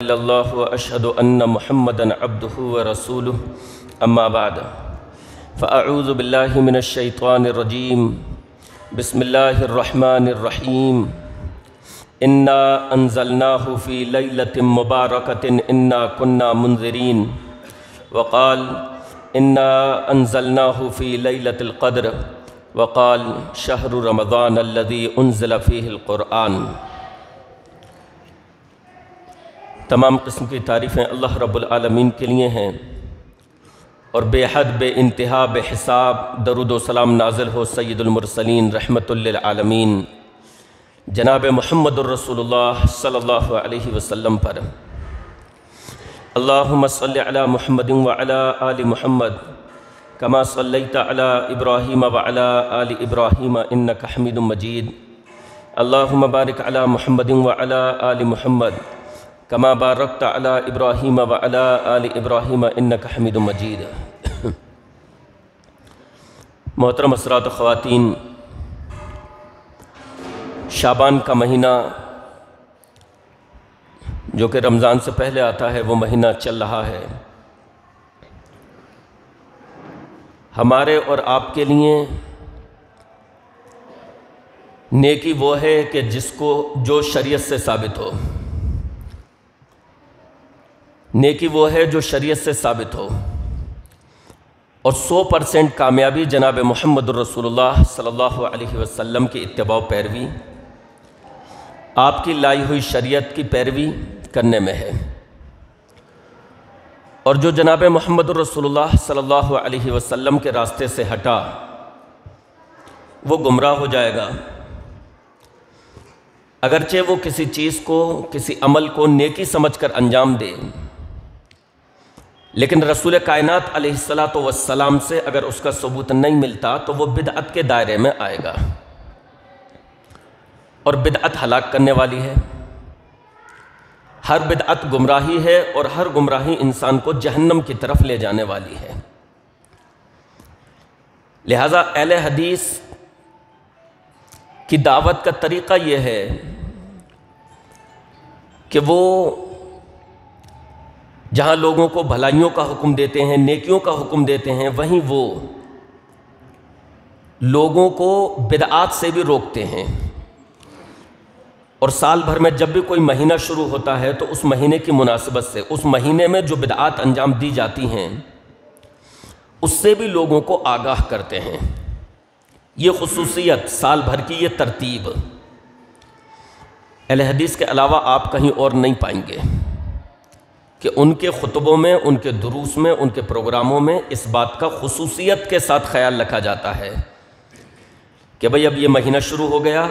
اللہ واشہد ان محمدا عبدہ ورسولہ اما بعد فاعوذ باللہ من الشیطان الرجیم بسم اللہ الرحمن الرحیم انا انزلناہ فی لیلۃ مبارکۃ انا کنا منذرین وقال انا انزلناہ فی لیلۃ القدر وقال شہر رمضان الذی انزل فیہ القرآن۔ تمام قسم کی تعریفیں اللہ رب العالمین کے لیے ہیں اور بے حد بے انتہا بے حساب درود و سلام نازل ہو سید المرسلین رحمت للعالمین جناب محمد الرسول اللہ صلی اللہ علیہ وسلم پر۔ اللہم صلی علی محمد وعلی آل محمد کما صلیت علی ابراہیم وعلی آل ابراہیم انک حمید مجید۔ اللہم بارک علی محمد وعلی آل محمد کما بارکت علی ابراہیم وعلی آل ابراہیم انک حمید مجید۔ محترم حضرات و خواتین، شعبان کا مہینہ جو کہ رمضان سے پہلے آتا ہے وہ مہینہ چل رہا ہے۔ ہمارے اور آپ کے لیے نیکی وہ ہے کہ جس کو جو شریعت سے ثابت ہو، نیکی وہ ہے جو شریعت سے ثابت ہو، اور 100% کامیابی جناب محمد الرسول اللہ صلی اللہ علیہ وسلم کی اتباع و پیروی، آپ کی لائی ہوئی شریعت کی پیروی کرنے میں ہے۔ اور جو جناب محمد الرسول اللہ صلی اللہ علیہ وسلم کے راستے سے ہٹا وہ گمراہ ہو جائے گا، اگرچہ وہ کسی چیز کو، کسی عمل کو نیکی سمجھ کر انجام دے، لیکن رسول کائنات علیہ السلام سے اگر اس کا ثبوت نہیں ملتا تو وہ بدعت کے دائرے میں آئے گا، اور بدعت ہلاک کرنے والی ہے۔ ہر بدعت گمراہی ہے اور ہر گمراہی انسان کو جہنم کی طرف لے جانے والی ہے۔ لہٰذا اہل حدیث کی دعوت کا طریقہ یہ ہے کہ وہ جہاں لوگوں کو بھلائیوں کا حکم دیتے ہیں، نیکیوں کا حکم دیتے ہیں، وہیں وہ لوگوں کو بدعات سے بھی روکتے ہیں۔ اور سال بھر میں جب بھی کوئی مہینہ شروع ہوتا ہے تو اس مہینے کی مناسبت سے اس مہینے میں جو بدعات انجام دی جاتی ہیں اس سے بھی لوگوں کو آگاہ کرتے ہیں۔ یہ خصوصیت، سال بھر کی یہ ترتیب اہل حدیث کے علاوہ آپ کہیں اور نہیں پائیں گے کہ ان کے خطبوں میں، ان کے دروس میں، ان کے پروگراموں میں اس بات کا خصوصیت کے ساتھ خیال رکھا جاتا ہے کہ بھئی اب یہ مہینہ شروع ہو گیا،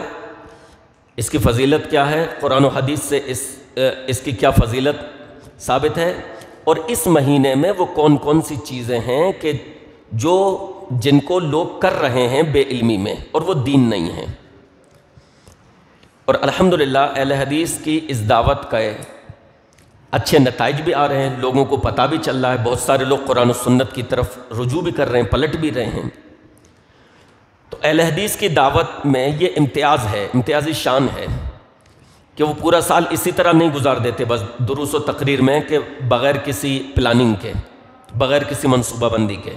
اس کی فضیلت کیا ہے، قرآن و حدیث سے اس کی کیا فضیلت ثابت ہے، اور اس مہینے میں وہ کون کون سی چیزیں ہیں کہ جن کو لوگ کر رہے ہیں بے علمی میں اور وہ دین نہیں ہیں۔ اور الحمدللہ اہل حدیث کی اس دعوت کا اچھے نتائج بھی آ رہے ہیں، لوگوں کو پتہ بھی چل رہا ہے، بہت سارے لوگ قرآن و سنت کی طرف رجوع بھی کر رہے ہیں، پلٹ بھی رہے ہیں۔ تو اہل حدیث کی دعوت میں یہ امتیاز ہے، امتیازی شان ہے کہ وہ پورا سال اسی طرح نہیں گزار دیتے بس دروس و تقریر میں کہ بغیر کسی پلاننگ کے، بغیر کسی منصوبہ بندی کے،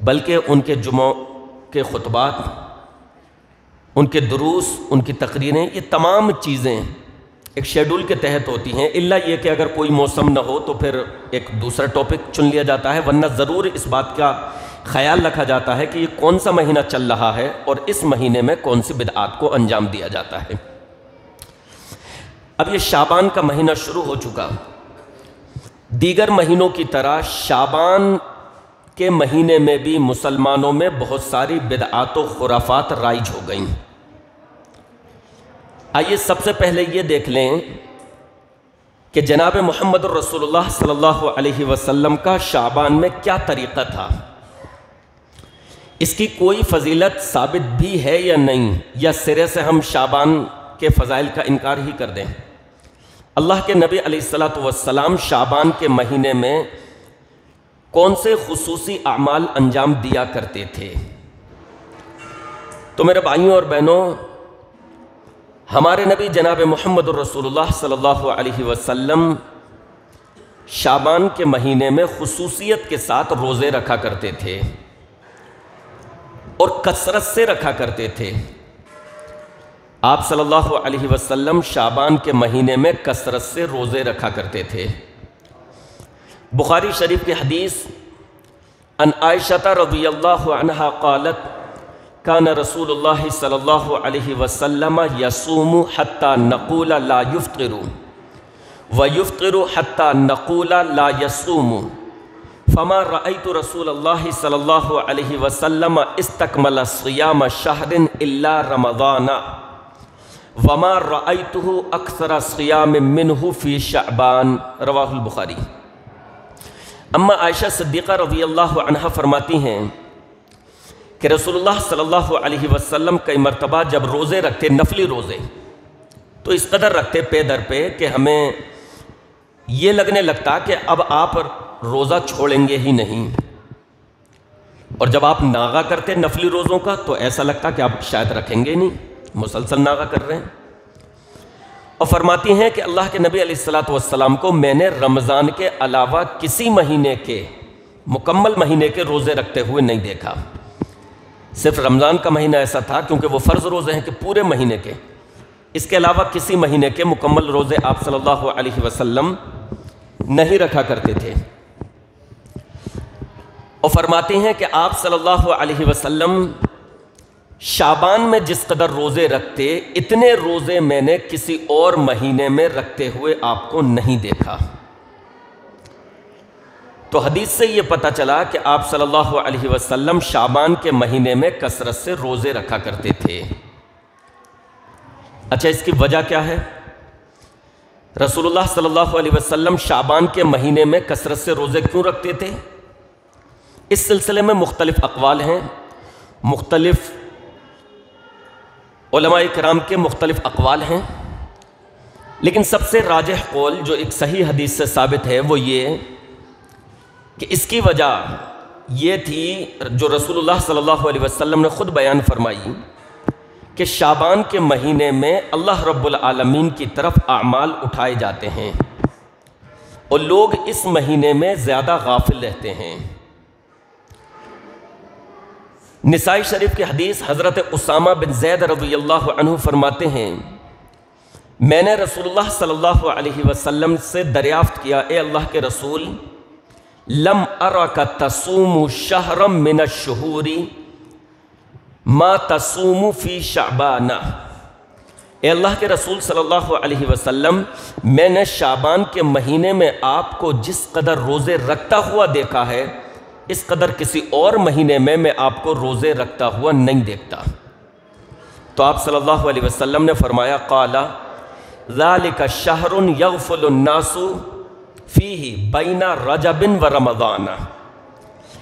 بلکہ ان کے جمعوں کے خطبات، ان کے دروس، ان کی تقریریں، یہ تمام چیزیں ایک شیڈول کے تحت ہوتی ہیں، الا یہ کہ اگر کوئی موسم نہ ہو تو پھر ایک دوسرا ٹاپک چن لیا جاتا ہے، ورنہ ضرور اس بات کا خیال رکھا جاتا ہے کہ یہ کون سا مہینہ چل رہا ہے اور اس مہینے میں کون سی بدعات کو انجام دیا جاتا ہے۔ اب یہ شعبان کا مہینہ شروع ہو چکا، دیگر مہینوں کی طرح شعبان کے مہینے میں بھی مسلمانوں میں بہت ساری بدعات و خرافات رائج ہو گئیں۔ آئیے سب سے پہلے یہ دیکھ لیں کہ جناب محمد الرسول اللہ صلی اللہ علیہ وسلم کا شعبان میں کیا طریقہ تھا، اس کی کوئی فضیلت ثابت بھی ہے یا نہیں، یا سرے سے ہم شعبان کے فضائل کا انکار ہی کر دیں۔ اللہ کے نبی علیہ السلام شعبان کے مہینے میں کون سے خصوصی اعمال انجام دیا کرتے تھے؟ تو میرے بھائیوں اور بہنوں، ہمارے نبی جناب محمد الرسول اللہ صلی اللہ علیہ وسلم شعبان کے مہینے میں خصوصیت کے ساتھ روزے رکھا کرتے تھے اور کثرت سے رکھا کرتے تھے۔ آپ صلی اللہ علیہ وسلم شعبان کے مہینے میں کثرت سے روزے رکھا کرتے تھے۔ بخاری شریف کی حدیث ان عائشہ رضی اللہ عنہا قالت کان رسول اللہ صلی اللہ علیہ وسلم یصوم حتی نقول لا یفطر ویفطر حتی نقول لا یصوم فما رأیت رسول اللہ صلی اللہ علیہ وسلم استکمل صیام شہر الا رمضان وما رأیتہ اکثر صیام منہ فی شعبان، رواہ البخاری۔ اما عائشہ صدیقہ رضی اللہ عنہ فرماتی ہیں کہ رسول اللہ صلی اللہ علیہ وسلم کئی مرتبہ جب روزے رکھتے، نفلی روزے، تو اس قدر رکھتے پے در پہ کہ ہمیں یہ لگنے لگتا کہ اب آپ روزہ چھوڑیں گے ہی نہیں، اور جب آپ ناغہ کرتے نفلی روزوں کا تو ایسا لگتا کہ آپ شاید رکھیں گے نہیں، مسلسل ناغہ کر رہے ہیں۔ اور فرماتی ہیں کہ اللہ کے نبی علیہ السلام کو میں نے رمضان کے علاوہ کسی مہینے کے، مکمل مہینے کے روزے رکھتے ہوئے نہیں دیکھا۔ صرف رمضان کا مہینہ ایسا تھا کیونکہ وہ فرض روزے ہیں کہ پورے مہینے کے، اس کے علاوہ کسی مہینے کے مکمل روزے آپ صلی اللہ علیہ وسلم نہیں رکھا کرتے تھے۔ اور فرماتے ہیں کہ آپ صلی اللہ علیہ وسلم شعبان میں جس قدر روزے رکھتے، اتنے روزے میں نے کسی اور مہینے میں رکھتے ہوئے آپ کو نہیں دیکھا۔ تو حدیث سے یہ پتہ چلا کہ آپ صلی اللہ علیہ وسلم شعبان کے مہینے میں کثرت سے روزے رکھا کرتے تھے۔ اچھا، اس کی وجہ کیا ہے؟ رسول اللہ صلی اللہ علیہ وسلم شعبان کے مہینے میں کثرت سے روزے کیوں رکھتے تھے؟ اس سلسلے میں مختلف اقوال ہیں، مختلف علماء کرام کے مختلف اقوال ہیں، لیکن سب سے راجح قول جو ایک صحیح حدیث سے ثابت ہے وہ یہ کہ اس کی وجہ یہ تھی جو رسول اللہ صلی اللہ علیہ وسلم نے خود بیان فرمائی کہ شعبان کے مہینے میں اللہ رب العالمین کی طرف اعمال اٹھائے جاتے ہیں اور لوگ اس مہینے میں زیادہ غافل رہتے ہیں۔ نسائی شریف کی حدیث حضرت اسامہ بن زید رضی اللہ عنہ فرماتے ہیں میں نے رسول اللہ صلی اللہ علیہ وسلم سے دریافت کیا، اے اللہ کے رسول، لم ارک تصوم شہرا من الشہور ما تصوم فی شعبان، اے اللہ کے رسول صلی اللہ علیہ وسلم، میں نے شعبان کے مہینے میں آپ کو جس قدر روزے رکھتا ہوا دیکھا ہے اس قدر کسی اور مہینے میں آپ کو روزے رکھتا ہوا نہیں دیکھتا۔ تو آپ صلی اللہ علیہ وسلم نے فرمایا قال ذالک شہر یغفل الناس فیہ بین رجب و رمضان،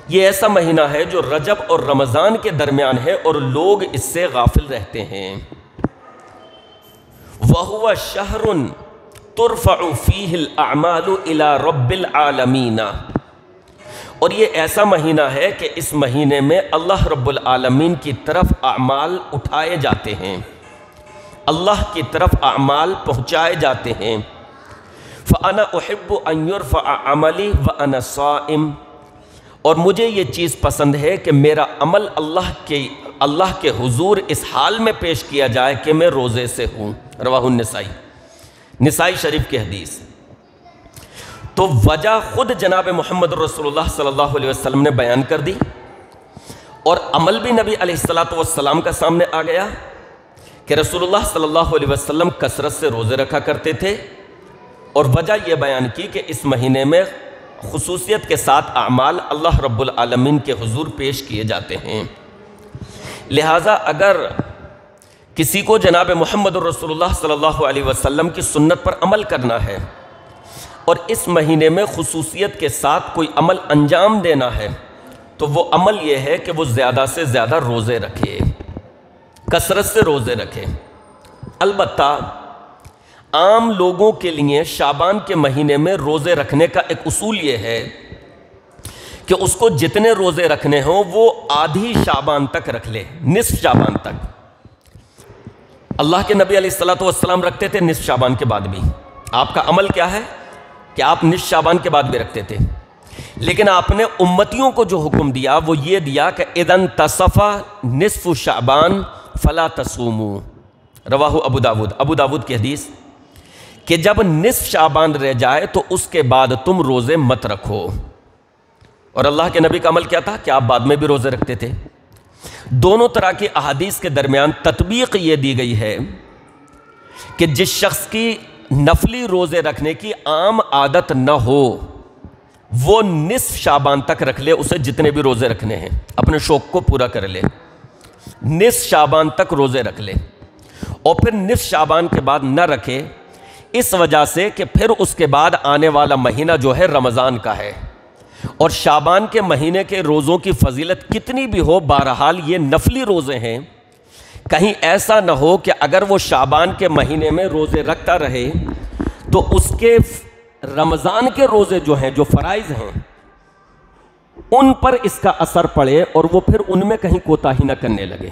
یہ ایسا مہینہ ہے جو رجب اور رمضان کے درمیان ہے اور لوگ اس سے غافل رہتے ہیں۔ وَهُوَ شَهْرٌ تُرْفَعُ فِيهِ الْأَعْمَالُ إِلَى رَبِّ الْعَالَمِينَ، اور یہ ایسا مہینہ ہے کہ اس مہینے میں اللہ رب العالمین کی طرف اعمال اٹھائے جاتے ہیں، اللہ کی طرف اعمال پہنچائے جاتے ہیں۔ فَأَنَا أُحِبُّ أَن يُرْفَعَ عَمَلِي وَأَنَا صَائِمٌ، اور مجھے یہ چیز پسند ہے کہ میرا عمل اللہ کے حضور اس حال میں پیش کیا جائے کہ میں روزے سے ہوں، رواہ النسائی، نسائی شریف کی حدیث۔ تو وجہ خود جناب محمد رسول اللہ صلی اللہ علیہ وسلم نے بیان کر دی، اور عمل بھی نبی علیہ السلام کا سامنے آ گیا کہ رسول اللہ صلی اللہ علیہ وسلم کثرت سے روزے رکھا کرتے تھے، اور وجہ یہ بیان کی کہ اس مہینے میں خصوصیت کے ساتھ اعمال اللہ رب العالمین کے حضور پیش کیے جاتے ہیں۔ لہٰذا اگر کسی کو جناب محمد رسول اللہ صلی اللہ علیہ وسلم کی سنت پر عمل کرنا ہے اور اس مہینے میں خصوصیت کے ساتھ کوئی عمل انجام دینا ہے تو وہ عمل یہ ہے کہ وہ زیادہ سے زیادہ روزے رکھے، کثرت سے روزے رکھے۔ البتہ عام لوگوں کے لیے شعبان کے مہینے میں روزے رکھنے کا ایک اصول یہ ہے کہ اس کو جتنے روزے رکھنے ہوں وہ آدھی شعبان تک رکھ لے، نصف شعبان تک۔ اللہ کے نبی علیہ السلام رکھتے تھے نصف شعبان کے بعد بھی۔ آپ کا عمل کیا ہے کہ آپ نصف شعبان کے بعد بھی رکھتے تھے، لیکن آپ نے امتیوں کو جو حکم دیا وہ یہ دیا کہ اذا انتصف نصف شعبان فلا تصوموا، رواہ ابو داود کی حدیث، کہ جب نصف شعبان رہ جائے تو اس کے بعد تم روزے مت رکھو۔ اور اللہ کے نبی کا عمل کیا تھا کہ آپ بعد میں بھی روزے رکھتے تھے۔ دونوں طرح کی احادیث کے درمیان تطبیق یہ دی گئی ہے کہ جس شخص کی نفلی روزے رکھنے کی عام عادت نہ ہو وہ نصف شعبان تک رکھ لے، اسے جتنے بھی روزے رکھنے ہیں اپنے شوق کو پورا کر لے، نصف شعبان تک روزے رکھ لے، اور پھر نصف شعبان کے بعد نہ رکھے، اس وجہ سے کہ پھر اس کے بعد آنے والا مہینہ جو ہے رمضان کا ہے، اور شعبان کے مہینے کے روزوں کی فضیلت کتنی بھی ہو، بہرحال یہ نفلی روزے ہیں، کہیں ایسا نہ ہو کہ اگر وہ شعبان کے مہینے میں روزے رکھتا رہے تو اس کے رمضان کے روزے جو ہیں، جو فرائض ہیں، ان پر اس کا اثر پڑے اور وہ پھر ان میں کہیں کوتاہی نہ کرنے لگے۔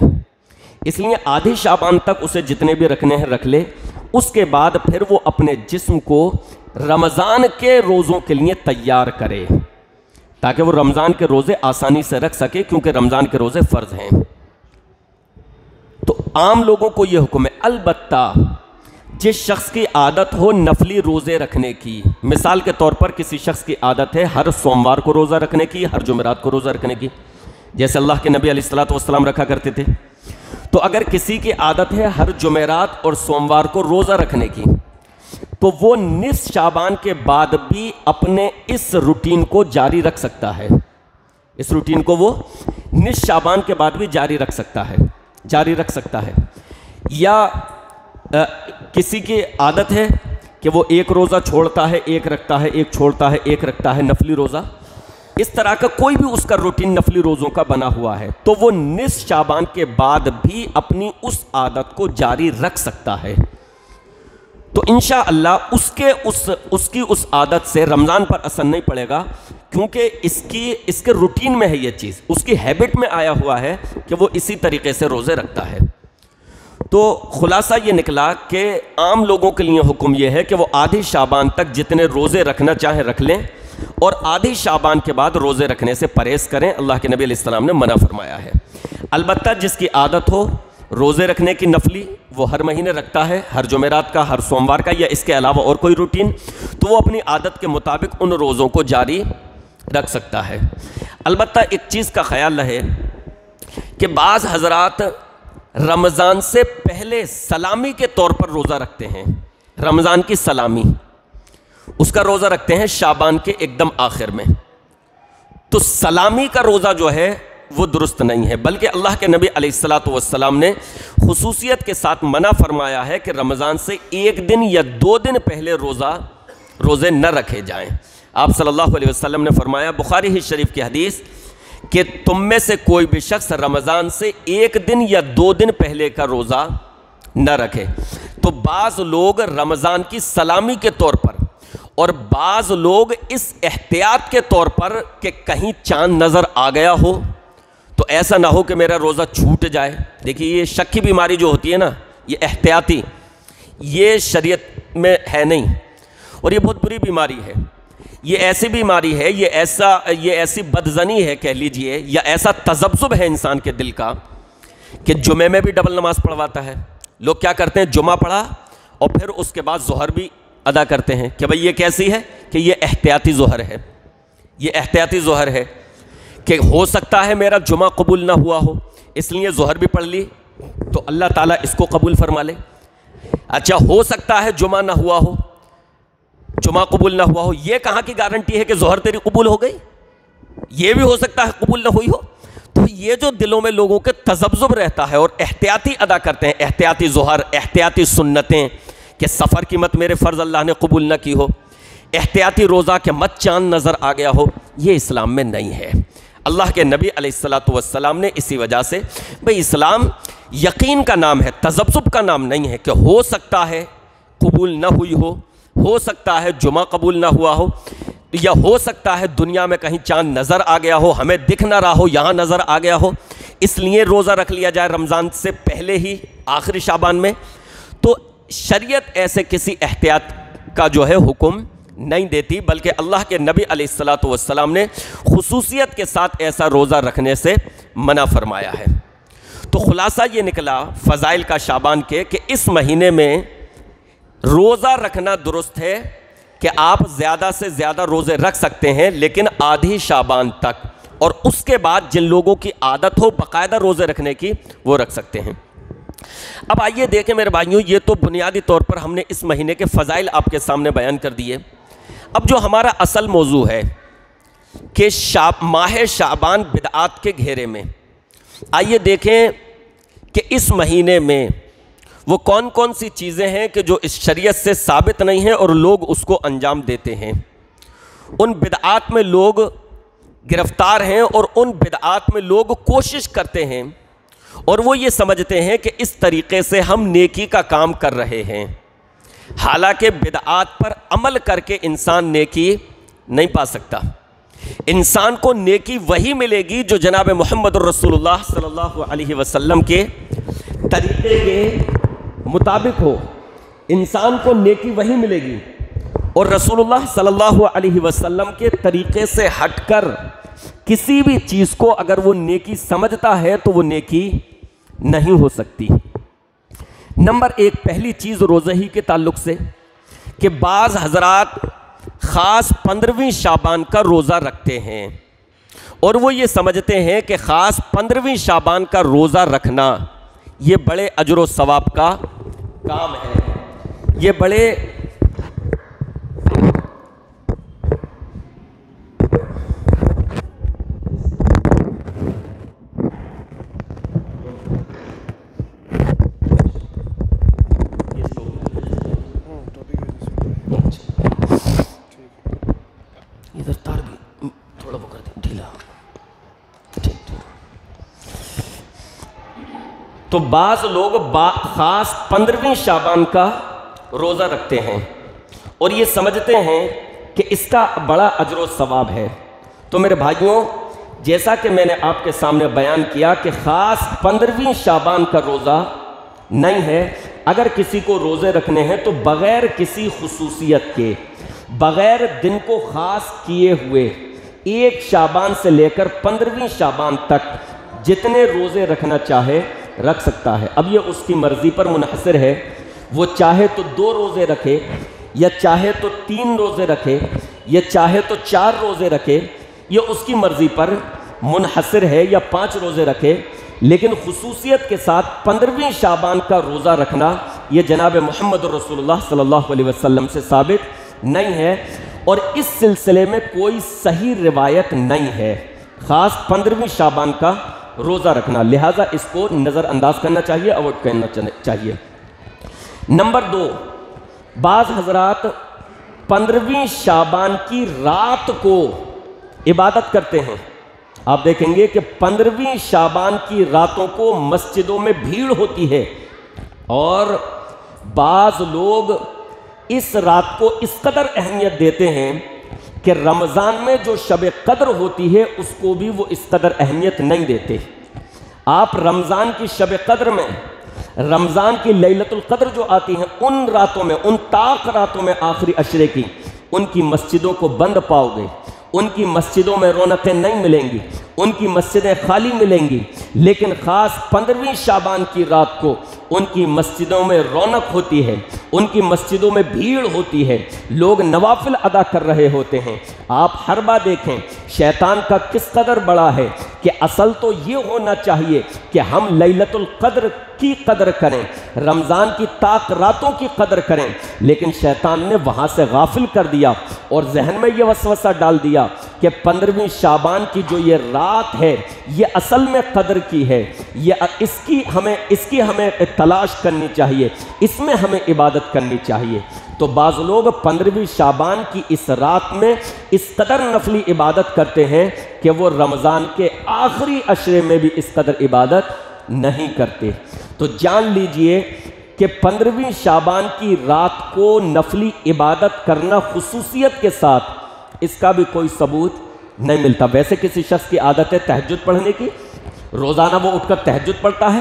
اس لیے آدھی شعبان تک اسے جتنے بھی رکھنے ہیں رکھ لے، اس کے بعد پھر وہ اپنے جسم کو رمضان کے روزوں کے لیے تیار کرے تاکہ وہ رمضان کے روزے آسانی سے رکھ سکے، کیونکہ رمضان کے روزے فرض ہیں۔ تو عام لوگوں کو یہ حکم ہے، البتہ جس شخص کی عادت ہو نفلی روزے رکھنے کی، مثال کے طور پر کسی شخص کی عادت ہے ہر سوموار کو روزہ رکھنے کی، ہر جمعرات کو روزہ رکھنے کی، جیسے اللہ کے نبی علیہ الصلوۃ والسلام رکھا کرتے تھے، تو اگر کسی کی عادت ہے ہر جمعرات اور سوموار کو روزہ رکھنے کی، تو وہ نصف شعبان کے بعد بھی اپنے اس روٹین کو جاری رکھ سکتا ہے، اس روٹین کو وہ نصف شعبان کے بعد بھی جاری رکھ سکتا ہے۔ یا کسی کی عادت ہے کہ وہ ایک روزہ چھوڑتا ہے، ایک رکھتا ہے، ایک چھوڑتا ہے، ایک رکھتا ہے، نفلی روزہ، اس طرح کا کوئی بھی اس کا روٹین نفلی روزوں کا بنا ہوا ہے، تو وہ نصف شعبان کے بعد بھی اپنی اس عادت کو جاری رکھ سکتا ہے۔ تو انشاءاللہ اس کی اس عادت سے رمضان پر اثر نہیں پڑے گا، کیونکہ اس کے روٹین میں ہے یہ چیز، اس کی ہیبٹ میں آیا ہوا ہے کہ وہ اسی طریقے سے روزے رکھتا ہے۔ تو خلاصہ یہ نکلا کہ عام لوگوں کے لیے حکم یہ ہے کہ وہ آدھی شعبان تک جتنے روزے رکھنا چاہیں رکھ لیں، اور آدھی شعبان کے بعد روزے رکھنے سے پرہیز کریں، اللہ کے نبی علیہ السلام نے منع فرمایا ہے۔ البتہ جس کی عادت ہو روزے رکھنے کی نفلی، وہ ہر مہینے رکھتا ہے، ہر جمعرات کا، ہر سوموار کا، یا اس کے علاوہ اور کوئی روٹین، تو وہ اپنی عادت کے مطابق ان روزوں کو جاری رکھ سکتا ہے۔ البتہ ایک چیز کا خیال رہے کہ بعض حضرات رمضان سے پہلے سلامی کے طور پر روزہ رکھتے ہیں، رمضان کی سلامی، اس کا روزہ رکھتے ہیں شعبان کے ایک دم آخر میں، تو سلامی کا روزہ جو ہے وہ درست نہیں ہے، بلکہ اللہ کے نبی علیہ الصلوۃ والسلام نے خصوصیت کے ساتھ منع فرمایا ہے کہ رمضان سے ایک دن یا 2 دن پہلے روزے نہ رکھے جائیں۔ آپ صلی اللہ علیہ وسلم نے فرمایا، بخاری شریف کی حدیث، کہ تم میں سے کوئی بھی شخص رمضان سے 1 دن یا 2 دن پہلے کا روزہ نہ رکھے۔ تو بعض لوگ رمضان کی سلامی کے طور پر، اور بعض لوگ اس احتیاط کے طور پر کہ کہیں چاند نظر آ گیا ہو تو ایسا نہ ہو کہ میرا روزہ چھوٹ جائے۔ دیکھیے یہ شک کی بیماری جو ہوتی ہے نا، یہ احتیاطی، یہ شریعت میں ہے نہیں، اور یہ بہت بری بیماری ہے۔ یہ ایسی بیماری ہے، یہ ایسی بدظنی ہے کہہ لیجئے، یا ایسا تذبذب ہے انسان کے دل کا کہ جمعے میں بھی ڈبل نماز پڑھواتا ہے۔ لوگ کیا کرتے ہیں، جمعہ پڑھا اور پھر اس کے بعد ظہر بھی ادا کرتے ہیں، کہ بھئی یہ کیسی ہے، کہ یہ احتیاطی ظہر ہے، یہ احتیاطی ظہر ہے، کہ ہو سکتا ہے میرا جمعہ قبول نہ ہوا ہو، اس لیے ظہر بھی پڑھ لی تو اللہ تعالیٰ اس کو قبول فرما لے۔ اچھا ہو سکتا ہے جمعہ نہ ہوا ہو، جمعہ قبول نہ ہوا ہو، یہ کہاں کی گارنٹی ہے کہ ظہر تیری قبول ہو گئی؟ یہ بھی ہو سکتا ہے قبول نہ ہوئی ہو۔ تو یہ جو دلوں میں لوگوں کے تذبذب رہتا ہے اور احتیاطی ادا کرتے ہیں، احتیاطی ظہر، احتیاطی سنتیں، کہ سفر کی مت میرے فرض اللہ نے قبول نہ کی ہو، احتیاطی روزہ کہ مت چاند نظر آ گیا ہو، یہ اسلام میں نہیں ہے۔ اللہ کے نبی علیہ الصلوۃ والسلام نے اسی وجہ سے، بھئی اسلام یقین کا نام ہے، تذبذب کا نام نہیں ہے، کہ ہو سکتا ہے قبول نہ ہوئی ہو سکتا ہے جمعہ قبول نہ ہوا ہو، یا ہو سکتا ہے دنیا میں کہیں چاند نظر آ گیا ہو، ہمیں دکھ نہ رہا ہو، یہاں نظر آ گیا ہو، اس لیے روزہ رکھ لیا جائے رمضان سے پہلے ہی آخری شعبان میں۔ تو شریعت ایسے کسی احتیاط کا جو ہے حکم نہیں دیتی، بلکہ اللہ کے نبی علیہ الصلاۃ والسلام نے خصوصیت کے ساتھ ایسا روزہ رکھنے سے منع فرمایا ہے۔ تو خلاصہ یہ نکلا فضائل کا شعبان کے کہ اس مہینے میں روزہ رکھنا درست ہے کہ آپ زیادہ سے زیادہ روزے رکھ سکتے ہیں، لیکن آدھی شعبان تک، اور اس کے بعد جن لوگوں کی عادت ہو باقاعدہ روزے رکھنے کی وہ رکھ سکتے ہیں۔ اب آئیے دیکھیں میرے بھائیوں، یہ تو بنیادی طور پر ہم نے اس مہینے کے فضائل آپ کے سامنے بیان کر دیے۔ اب جو ہمارا اصل موضوع ہے کہ ماہ شعبان بدعات کے گھیرے میں، آئیے دیکھیں کہ اس مہینے میں وہ کون کون سی چیزیں ہیں کہ جو اس شریعت سے ثابت نہیں ہیں اور لوگ اس کو انجام دیتے ہیں۔ ان بدعات میں لوگ گرفتار ہیں اور ان بدعات میں لوگ کوشش کرتے ہیں اور وہ یہ سمجھتے ہیں کہ اس طریقے سے ہم نیکی کا کام کر رہے ہیں، حالانکہ بدعات پر عمل کر کے انسان نیکی نہیں پا سکتا۔ انسان کو نیکی وہی ملے گی جو جناب محمد الرسول اللہ صلی اللہ علیہ وسلم کے طریقے کے مطابق ہو، انسان کو نیکی وہی ملے گی، اور رسول اللہ صلی اللہ علیہ وسلم کے طریقے سے ہٹ کر کسی بھی چیز کو اگر وہ نیکی سمجھتا ہے تو وہ نیکی نہیں ہو سکتی۔ نمبر ایک، پہلی چیز روزہ ہی کے تعلق سے کہ بعض حضرات خاص 15ویں شعبان کا روزہ رکھتے ہیں اور وہ یہ سمجھتے ہیں کہ خاص 15ویں شعبان کا روزہ رکھنا یہ بڑے اجر و ثواب کا کام ہے، یہ بڑے ادھر تار بھی تھوڑا وہ کر دیں ڈھیلا۔ تو بعض لوگ خاص 15ویں شعبان کا روزہ رکھتے ہیں اور یہ سمجھتے ہیں کہ اس کا بڑا اجر و ثواب ہے۔ تو میرے بھائیوں، جیسا کہ میں نے آپ کے سامنے بیان کیا کہ خاص 15ویں شعبان کا روزہ نہیں ہے، اگر کسی کو روزے رکھنے ہیں تو بغیر کسی خصوصیت کے، بغیر دن کو خاص کیے ہوئے 1 شعبان سے لے کر 15ویں شعبان تک جتنے روزے رکھنا چاہے رکھ سکتا ہے۔ اب یہ اس کی مرضی پر منحصر ہے، وہ چاہے تو 2 روزے رکھے، یا چاہے تو 3 روزے رکھے، یا چاہے تو 4 روزے رکھے، یہ اس کی مرضی پر منحصر ہے، یا 5 روزے رکھے، لیکن خصوصیت کے ساتھ 15ویں شعبان کا روزہ رکھنا یہ جناب محمد رسول اللہ صلی اللہ علیہ وسلم سے ثابت نہیں ہے، اور اس سلسلے میں کوئی صحیح روایت نہیں ہے خاص 15ویں شعبان کا روزہ رکھنا، لہٰذا اس کو نظر انداز کرنا چاہیے، اوائڈ کرنا چاہیے۔ نمبر 2، بعض حضرات 15ویں شعبان کی رات کو عبادت کرتے ہیں۔ آپ دیکھیں گے کہ 15ویں شعبان کی راتوں کو مسجدوں میں بھیڑ ہوتی ہے، اور بعض لوگ اس رات کو اس قدر اہمیت دیتے ہیں کہ رمضان میں جو شب قدر ہوتی ہے اس کو بھی وہ اس قدر اہمیت نہیں دیتے۔ آپ رمضان کی شب قدر میں، رمضان کی لیلۃ القدر جو آتی ہیں، ان راتوں میں، ان طاق راتوں میں آخری عشرے کی، ان کی مسجدوں کو بند پاؤ گے، ان کی مسجدوں میں رونقیں نہیں ملیں گی، ان کی مسجدیں خالی ملیں گی، لیکن خاص 15ویں شعبان کی رات کو ان کی مسجدوں میں رونق ہوتی ہے، ان کی مسجدوں میں بھیڑ ہوتی ہے، لوگ نوافل ادا کر رہے ہوتے ہیں۔ آپ حربہ دیکھیں شیطان کا کس قدر بڑا ہے کہ اصل تو یہ ہونا چاہیے کہ ہم لیلۃ القدر کی قدر کریں، رمضان کی طاق راتوں کی قدر کریں، لیکن شیطان نے وہاں سے غافل کر دیا اور ذہن میں یہ وسوسہ ڈال دیا کہ 15ویں شعبان کی جو یہ رات ہے یہ اصل میں قدر کی ہے، یہ اس کی ہمیں تلاش کرنی چاہیے، اس میں ہمیں عبادت کرنی چاہیے۔ تو بعض لوگ 15ویں شعبان کی اس رات میں اس قدر نفلی عبادت کرتے ہیں کہ وہ رمضان کے آخری عشرے میں بھی اس قدر عبادت نہیں کرتے۔ تو جان لیجئے کہ 15ویں شعبان کی رات کو نفلی عبادت کرنا خصوصیت کے ساتھ، اس کا بھی کوئی ثبوت نہیں ملتا۔ ویسے کسی شخص کی عادت ہے تہجد پڑھنے کی، روزانہ وہ اٹھ کر تہجد پڑھتا ہے،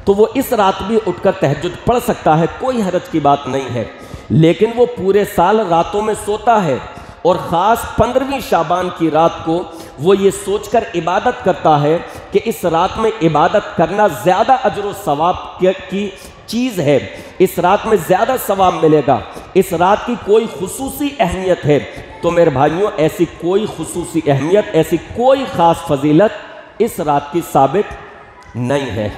تو وہ اس رات بھی اٹھ کر تہجد پڑھ سکتا ہے، کوئی حرج کی بات نہیں ہے، لیکن وہ پورے سال راتوں میں سوتا ہے اور خاص 15ویں شعبان کی رات کو وہ یہ سوچ کر عبادت کرتا ہے کہ اس رات میں عبادت کرنا زیادہ اجر و ثواب کی چیز ہے، اس رات میں زیادہ ثواب ملے گا، اس رات کی کوئی خصوصی اہمیت ہے، تو میرے بھائیوں ایسی کوئی خصوصی اہمیت، ایسی کوئی خاص فضیلت اس رات کی ثابت نہیں ہے،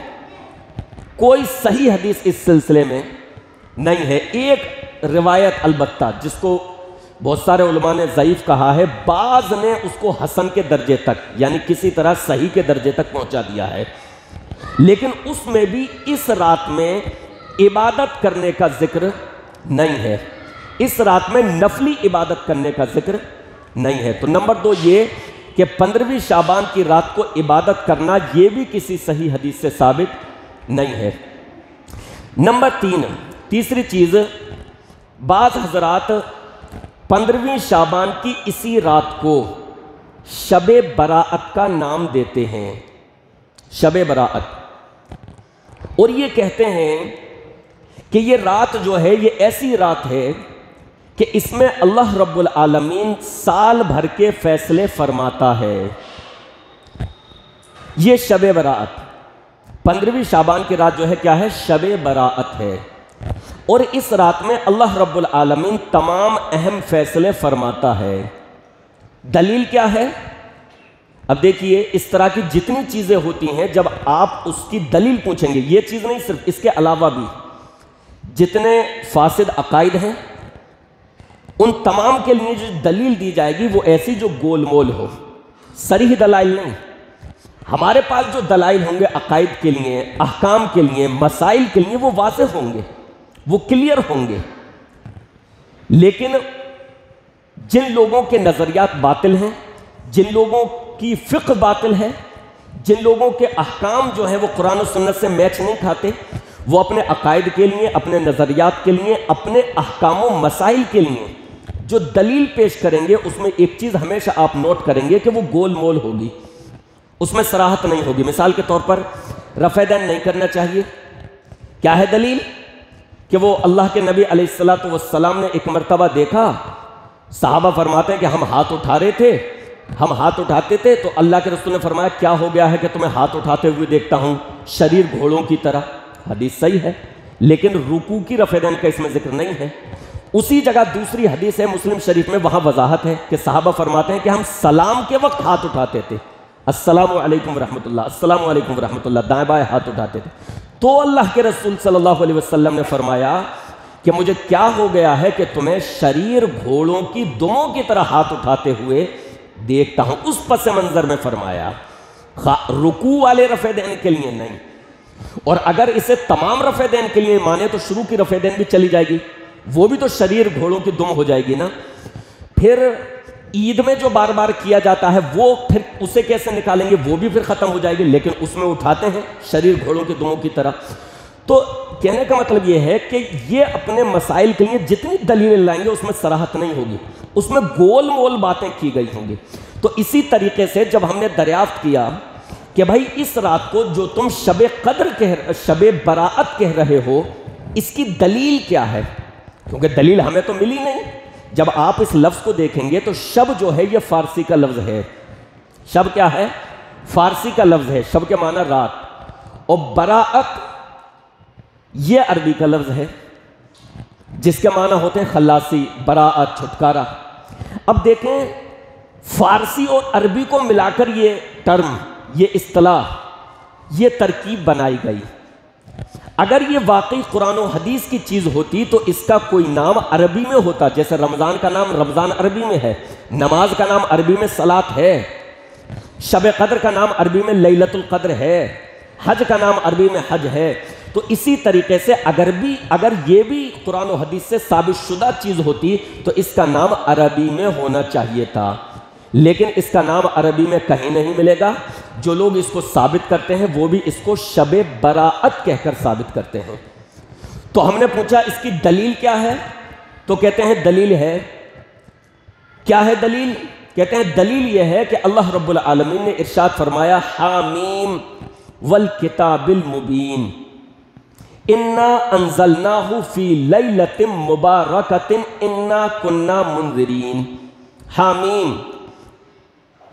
کوئی صحیح حدیث اس سلسلے میں نہیں ہے۔ ایک روایت البتہ جس کو بہت سارے علماء نے ضعیف کہا ہے، بعض نے اس کو حسن کے درجے تک یعنی کسی طرح صحیح کے درجے تک پہنچا دیا ہے، لیکن اس میں بھی اس رات میں عبادت کرنے کا ذکر نہیں ہے، اس رات میں نفلی عبادت کرنے کا ذکر نہیں ہے۔ تو نمبر 2 یہ کہ 15ویں شعبان کی رات کو عبادت کرنا یہ بھی کسی صحیح حدیث سے ثابت نہیں ہے۔ نمبر 3 تیسری چیز، بعض حضرات 15ویں شعبان کی اسی رات کو شب براءت کا نام دیتے ہیں، شب براءت، اور یہ کہتے ہیں کہ یہ رات جو ہے یہ ایسی رات ہے کہ اس میں اللہ رب العالمین سال بھر کے فیصلے فرماتا ہے۔ یہ شب براءت 15ویں شعبان کی رات جو ہے کیا ہے؟ شب براءت ہے، اور اس رات میں اللہ رب العالمین تمام اہم فیصلے فرماتا ہے۔ دلیل کیا ہے؟ اب دیکھیے اس طرح کی جتنی چیزیں ہوتی ہیں جب آپ اس کی دلیل پوچھیں گے، یہ چیز نہیں صرف، اس کے علاوہ بھی جتنے فاسد عقائد ہیں ان تمام کے لیے جو دلیل دی جائے گی وہ ایسی جو گول مول ہو، صریح دلائل نہیں۔ ہمارے پاس جو دلائل ہوں گے عقائد کے لیے، احکام کے لیے، مسائل کے لیے، وہ واضح ہوں گے، وہ کلیئر ہوں گے، لیکن جن لوگوں کے نظریات باطل ہیں، جن لوگوں کی فقہ باطل ہے، جن لوگوں کے احکام جو ہیں وہ قرآن و سنت سے میچ نہیں کھاتے، وہ اپنے عقائد کے لیے، اپنے نظریات کے لیے، اپنے احکام و مسائل کے لیے جو دلیل پیش کریں گے اس میں ایک چیز ہمیشہ آپ نوٹ کریں گے کہ وہ گول مول ہوگی، اس میں صراحت نہیں ہوگی۔ مثال کے طور پر رفع دین نہیں کرنا چاہیے، کیا ہے دلیل؟ کہ وہ اللہ کے نبی علیہ السلام نے ایک مرتبہ دیکھا، صحابہ فرماتے ہیں کہ ہم ہاتھ اٹھا رہے تھے، ہم ہاتھ اٹھاتے تھے تو اللہ کے رسول نے فرمایا کیا ہو گیا ہے کہ تمہیں ہاتھ اٹھاتے ہوئے دیکھتا ہوں؟ شریر گھوڑوں کی طرح۔ حدیث صحیح ہے، لیکن رکوع کی رفع دین کا اس میں ذکر نہیں ہے۔ اسی جگہ دوسری حدیث ہے مسلم شریف میں، وہاں وضاحت ہے کہ صحابہ فرماتے ہیں کہ ہم سلام کے وقت ہاتھ اٹھاتے تھے، السلام علیکم ورحمۃ اللہ، السلام علیکم ورحمۃ اللہ، دائیں بائیں ہاتھ اٹھاتے تھے۔ تو اللہ کے رسول صلی اللہ علیہ وسلم نے فرمایا کہ مجھے کیا ہو گیا ہے کہ تمہیں شریر گھوڑوں کی دموں کی طرح ہاتھ اٹھاتے ہوئے دیکھتا ہوں۔ اس پس منظر میں فرمایا رکوع والے رفع دین کے لیے نہیں، اور اگر اسے تمام رفع دین کے لیے مانے تو شروع کی رفع دین بھی چلی جائے گی، وہ بھی تو شریر گھوڑوں کی دم ہو جائے گی نا۔ پھر عید میں جو بار بار کیا جاتا ہے وہ پھر اسے کیسے نکالیں گے؟ وہ بھی پھر ختم ہو جائے گی، لیکن اس میں اٹھاتے ہیں شریر گھوڑوں کی دموں کی طرح۔ تو کہنے کا مطلب یہ ہے کہ یہ اپنے مسائل کے لیے جتنی دلیلیں لائیں گے اس میں صراحت نہیں ہوگی، اس میں گول مول باتیں کی گئی ہوں گی۔ تو اسی طریقے سے جب ہم نے دریافت کیا کہ بھائی اس رات کو جو تم شب قدر شب براءت کہہ رہے ہو، اس کی دلیل کیا ہے؟ کیونکہ دلیل ہمیں تو ملی نہیں۔ جب آپ اس لفظ کو دیکھیں گے تو شب جو ہے یہ فارسی کا لفظ ہے۔ شب کیا ہے؟ فارسی کا لفظ ہے، شب کے معنی رات، اور براءت یہ عربی کا لفظ ہے جس کے معنی ہوتے ہیں خلاصی، براءت، چھٹکارا۔ اب دیکھیں فارسی اور عربی کو ملا کر یہ ٹرم، یہ اصطلاح، یہ ترکیب بنائی گئی۔ اگر یہ واقعی قرآن و حدیث کی چیز ہوتی تو اس کا کوئی نام عربی میں ہوتا، جیسے رمضان کا نام رمضان عربی میں ہے، نماز کا نام عربی میں صلاۃ ہے، شب قدر کا نام عربی میں لیلۃ القدر ہے، حج کا نام عربی میں حج ہے۔ تو اسی طریقے سے اگر یہ بھی قرآن و حدیث سے ثابت شدہ چیز ہوتی تو اس کا نام عربی میں ہونا چاہیے تھا، لیکن اس کا نام عربی میں کہیں نہیں ملے گا۔ جو لوگ اس کو ثابت کرتے ہیں وہ بھی اس کو شب براءت کہہ کر ثابت کرتے ہیں۔ تو ہم نے پوچھا اس کی دلیل کیا ہے؟ تو کہتے ہیں دلیل ہے، کیا ہے دلیل؟ کہتے ہیں دلیل یہ ہے کہ اللہ رب العالمین نے ارشاد فرمایا حامیم والکتاب المبین، انا انزلناہ فی لیلۃ مبارکۃ انا کنا منذرین حامیم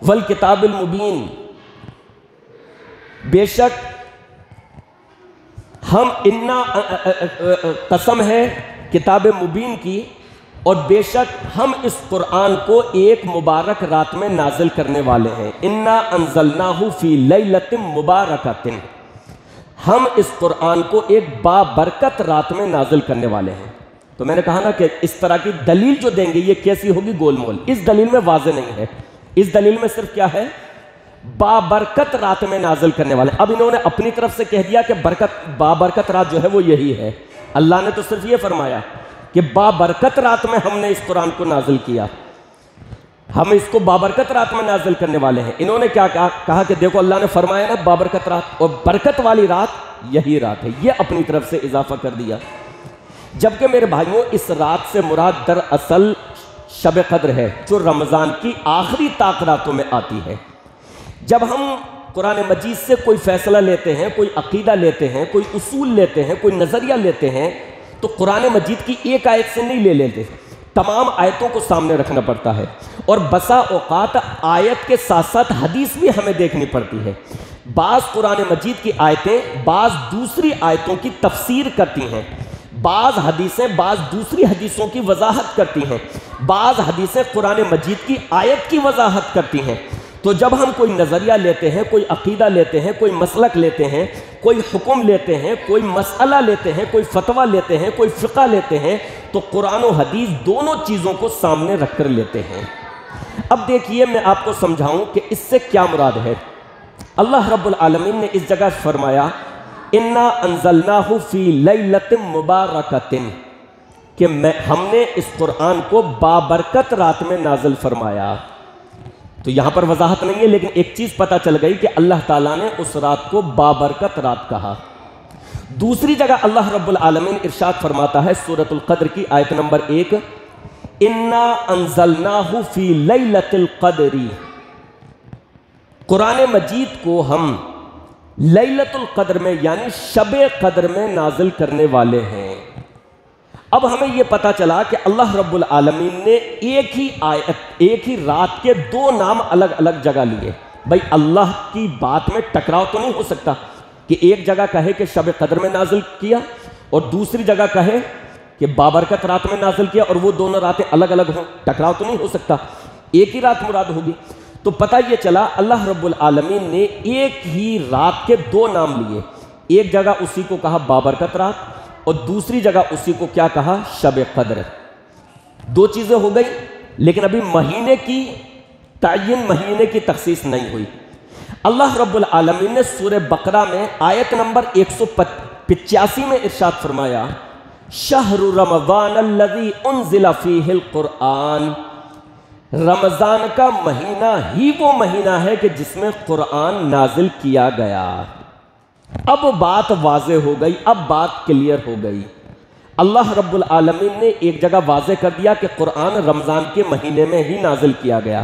والکتاب المبین، بے شک ہم قسم ہے کتاب مبین کی، اور بے شک ہم اس قرآن کو ایک مبارک رات میں نازل کرنے والے ہیں۔ انا انزلناہ فی لیلۃ مبارکۃ، ہم اس قرآن کو ایک بابرکت رات میں نازل کرنے والے ہیں۔ تو میں نے کہا نا کہ اس طرح کی دلیل جو دیں گے یہ کیسی ہوگی؟ گول مول۔ اس دلیل میں واضح نہیں ہے، اس دلیل میں صرف کیا ہے؟ بابرکت رات میں نازل کرنے والے۔ اب انہوں نے اپنی طرف سے کہہ دیا کہ بابرکت رات جو ہے وہ یہی ہے۔ اللہ نے تو صرف یہ فرمایا کہ بابرکت رات میں ہم نے اس قرآن کو نازل کیا، ہم اس کو بابرکت رات میں نازل کرنے والے ہیں۔ انہوں نے کیا کہا کہ دیکھو اللہ نے فرمایا نا بابرکت رات، اور برکت والی رات یہی رات ہے، یہ اپنی طرف سے اضافہ کر دیا۔ جبکہ میرے بھائیوں اس رات سے مراد دراصل شب قدر ہے، جو رمضان کی آخری طاق راتوں میں آتی ہے۔ جب ہم قرآن مجید سے کوئی فیصلہ لیتے ہیں، کوئی عقیدہ لیتے ہیں، کوئی اصول لیتے ہیں، کوئی نظریہ لیتے ہیں، تو قرآن مجید کی ایک آیت سے نہیں لے لیتے، تمام آیتوں کو سامنے رکھنا پڑتا ہے، اور بسا اوقات آیت کے ساتھ ساتھ حدیث بھی ہمیں دیکھنی پڑتی ہے۔ بعض قرآن مجید کی آیتیں بعض دوسری آیتوں کی تفسیر کرتی ہیں، بعض حدیثیں بعض دوسری حدیثوں کی وضاحت کرتی ہیں، بعض حدیثیں قرآن مجید کی آیت کی وضاحت کرتی ہیں۔ تو جب ہم کوئی نظریہ لیتے ہیں، کوئی عقیدہ لیتے ہیں، کوئی مسلک لیتے ہیں، کوئی حکم لیتے ہیں، کوئی مسئلہ لیتے ہیں، کوئی فتویٰ لیتے ہیں، کوئی فقہ لیتے ہیں، تو قرآن و حدیث دونوں چیزوں کو سامنے رکھ کر لیتے ہیں۔ اب دیکھیے میں آپ کو سمجھاؤں کہ اس سے کیا مراد ہے۔ اللہ رب العالمین نے اس جگہ فرمایا انا انزلناہ فی لیلۃ مبارکۃ، کہ ہم نے اس قرآن کو بابرکت رات میں نازل فرمایا۔ تو یہاں پر وضاحت نہیں ہے، لیکن ایک چیز پتہ چل گئی کہ اللہ تعالیٰ نے اس رات کو بابرکت رات کہا۔ دوسری جگہ اللہ رب العالمین ارشاد فرماتا ہے سورۃ القدر کی آیت نمبر 1، انا انزلناہ فی لیلۃ القدر، قرآن مجید کو ہم لیلۃ القدر میں یعنی شب قدر میں نازل کرنے والے ہیں۔ اب ہمیں یہ پتا چلا کہ اللہ رب العالمین نے ایک ہی آیت، ایک ہی رات کے دو نام الگ الگ جگہ لیے۔ بھائی اللہ کی بات میں ٹکراؤ تو نہیں ہو سکتا کہ ایک جگہ کہے کہ شب قدر میں نازل کیا اور دوسری جگہ کہے کہ بابرکت رات میں نازل کیا، اور وہ دونوں راتیں الگ الگ ہوں، ٹکراؤ تو نہیں ہو سکتا، ایک ہی رات مراد ہوگی۔ تو پتہ یہ چلا اللہ رب العالمین نے ایک ہی رات کے دو نام لیے، ایک جگہ اسی کو کہا بابرکت رات اور دوسری جگہ اسی کو کیا کہا؟ شب قدر۔ دو چیزیں ہو گئی، لیکن ابھی مہینے کی تعین، مہینے کی تخصیص نہیں ہوئی۔ اللہ رب العالمین نے سورہ بقرہ میں آیت نمبر 185 میں ارشاد فرمایا شہر رمضان الذی انزل فیہ القرآن، رمضان کا مہینہ ہی وہ مہینہ ہے کہ جس میں قرآن نازل کیا گیا۔ اب بات واضح ہو گئی، اب بات کلیئر ہو گئی۔ اللہ رب العالمین نے ایک جگہ واضح کر دیا کہ قرآن رمضان کے مہینے میں ہی نازل کیا گیا،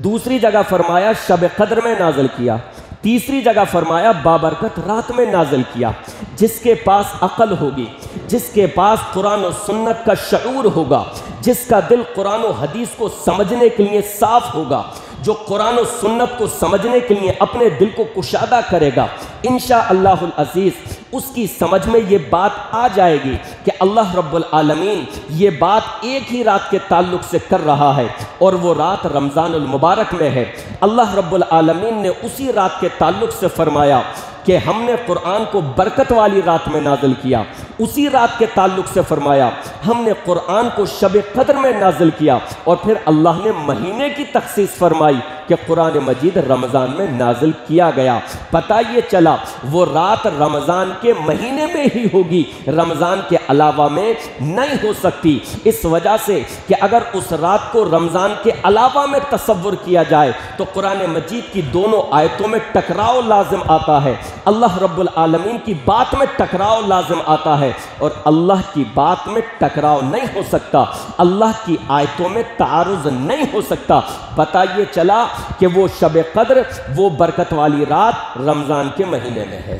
دوسری جگہ فرمایا شب قدر میں نازل کیا، تیسری جگہ فرمایا بابرکت رات میں نازل کیا۔ جس کے پاس عقل ہوگی، جس کے پاس قرآن و سنت کا شعور ہوگا، جس کا دل قرآن و حدیث کو سمجھنے کے لیے صاف ہوگا، جو قرآن و سنت کو سمجھنے کے لیے اپنے دل کو کشادہ کرے گا، انشاءاللہ العزیز اس کی سمجھ میں یہ بات آ جائے گی کہ اللہ رب العالمین یہ بات ایک ہی رات کے تعلق سے کر رہا ہے، اور وہ رات رمضان المبارک میں ہے۔ اللہ رب العالمین نے اسی رات کے تعلق سے فرمایا کہ ہم نے قرآن کو برکت والی رات میں نازل کیا، اسی رات کے تعلق سے فرمایا ہم نے قرآن کو شب قدر میں نازل کیا، اور پھر اللہ نے مہینے کی تخصیص فرمائی کہ قرآن مجید رمضان میں نازل کیا گیا۔ پتہ یہ چلا وہ رات رمضان کے مہینے میں ہی ہوگی، رمضان کے علاوہ میں نہیں ہو سکتی، اس وجہ سے کہ اگر اس رات کو رمضان کے علاوہ میں تصور کیا جائے تو قرآن مجید کی دونوں آیتوں میں ٹکراؤ لازم آتا ہے، اللہ رب العالمین کی بات میں ٹکراؤ لازم آتا ہے، اور اللہ کی بات میں ٹکراؤ نہیں ہو سکتا، اللہ کی آیتوں میں تعارض نہیں ہو سکتا۔ پتہ یہ چلا کہ وہ شب قدر، وہ برکت والی رات رمضان کے مہینے میں ہے۔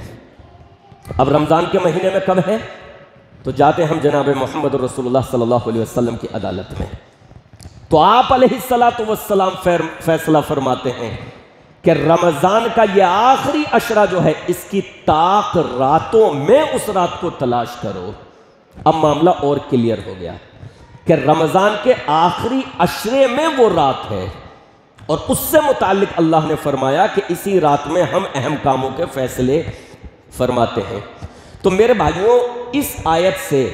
اب رمضان کے مہینے میں کب ہے؟ تو جاتے ہم جناب محمد رسول اللہ صلی اللہ علیہ وسلم کی عدالت میں، تو آپ علیہ الصلوۃ والسلام فیصلہ فرماتے ہیں کہ رمضان کا یہ آخری عشرہ جو ہے اس کی طاق راتوں میں اس رات کو تلاش کرو۔ اب معاملہ اور کلیئر ہو گیا کہ رمضان کے آخری عشرے میں وہ رات ہے، اور اس سے متعلق اللہ نے فرمایا کہ اسی رات میں ہم اہم کاموں کے فیصلے فرماتے ہیں۔ تو میرے بھائیوں، اس آیت سے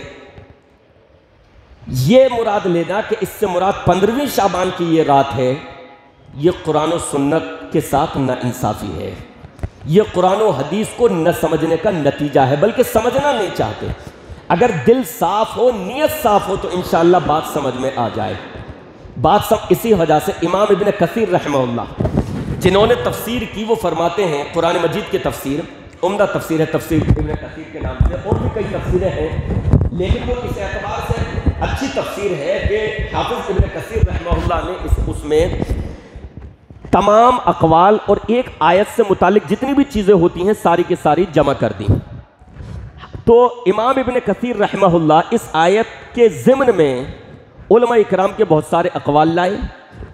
یہ مراد لینا کہ اس سے مراد 15ویں شعبان کی یہ رات ہے، یہ قرآن و سنت کے ساتھ نا انصافی ہے، یہ قرآن و حدیث کو نہ سمجھنے کا نتیجہ ہے، بلکہ سمجھنا نہیں چاہتے۔ اگر دل صاف ہو، نیت صاف ہو تو انشاءاللہ بات سمجھ میں آ جائے۔ اسی وجہ سے امام ابن کثیر رحمہ اللہ جنہوں نے تفسیر کی وہ فرماتے ہیں، قرآن مجید کی تفسیر عمدہ تفسیر ہے، تفسیر ابن کثیر کے نام سے، اور بھی کئی تفسیریں ہیں، لیکن وہ اس اعتبار سے اچھی تفسیر ہے کہ حافظ ابن کثیر رحمہ اللہ نے اس میں تمام اقوال اور ایک آیت سے متعلق جتنی بھی چیزیں ہوتی ہیں ساری کی ساری جمع کر دی۔ تو امام ابن کثیر رحمہ اللہ اس آیت کے ضمن میں علماء اکرام کے بہت سارے اقوال لائے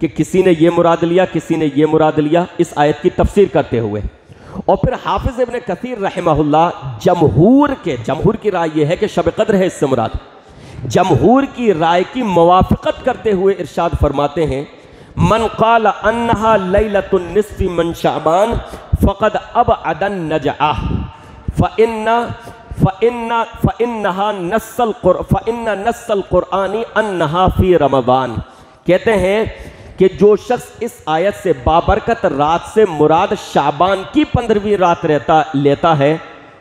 کہ کسی نے یہ مراد لیا، کسی نے یہ مراد لیا اس آیت کی تفسیر کرتے ہوئے، اور پھر حافظ ابن کثیر رحمہ اللہ جمہور کی رائے یہ ہے کہ شب قدر ہے اس سے مراد، جمہور کی رائے کی موافقت کرتے ہوئے ارشاد فرماتے ہیں من قال انہا لیلۃ النصف من شعبان فقد ابعد النجعہ فإن نص القرآن انہا فی رمضان۔ کہتے ہیں کہ جو شخص اس آیت سے بابرکت رات سے مراد شعبان کی 15ویں رات لیتا ہے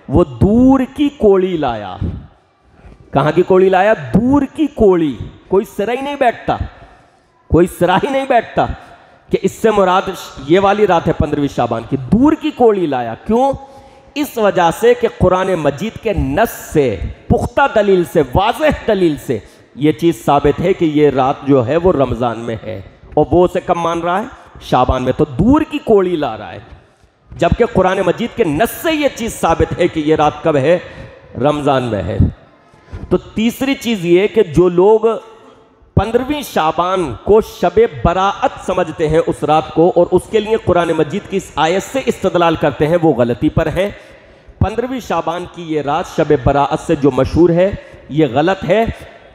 وہ دور کی کوڑی لایا۔ کہاں کی کوڑی لایا؟ دور کی کوڑی، کوئی سرا ہی نہیں بیٹھتا، کوئی سرا ہی نہیں بیٹھتا کہ اس سے مراد یہ والی رات ہے 15ویں شعبان کی، دور کی کوڑی لایا۔ کیوں؟ اس وجہ سے کہ قرآن مجید کے نص سے، پختہ دلیل سے، واضح دلیل سے یہ چیز ثابت ہے کہ یہ رات جو ہے وہ رمضان میں ہے، اور وہ اسے کب مان رہا ہے؟ شعبان میں۔ تو دور کی کوڑی لا رہا ہے، جبکہ قرآن مجید کے نص سے یہ چیز ثابت ہے کہ یہ رات کب ہے؟ رمضان میں ہے۔ تو تیسری چیز یہ کہ جو لوگ 15ویں شعبان کو شب براءت سمجھتے ہیں اس رات کو، اور اس کے لیے قرآن مجید کی اس آیت سے استدلال کرتے ہیں، وہ غلطی پر ہیں۔ 15ویں شعبان کی یہ رات شب براءت سے جو مشہور ہے یہ غلط ہے۔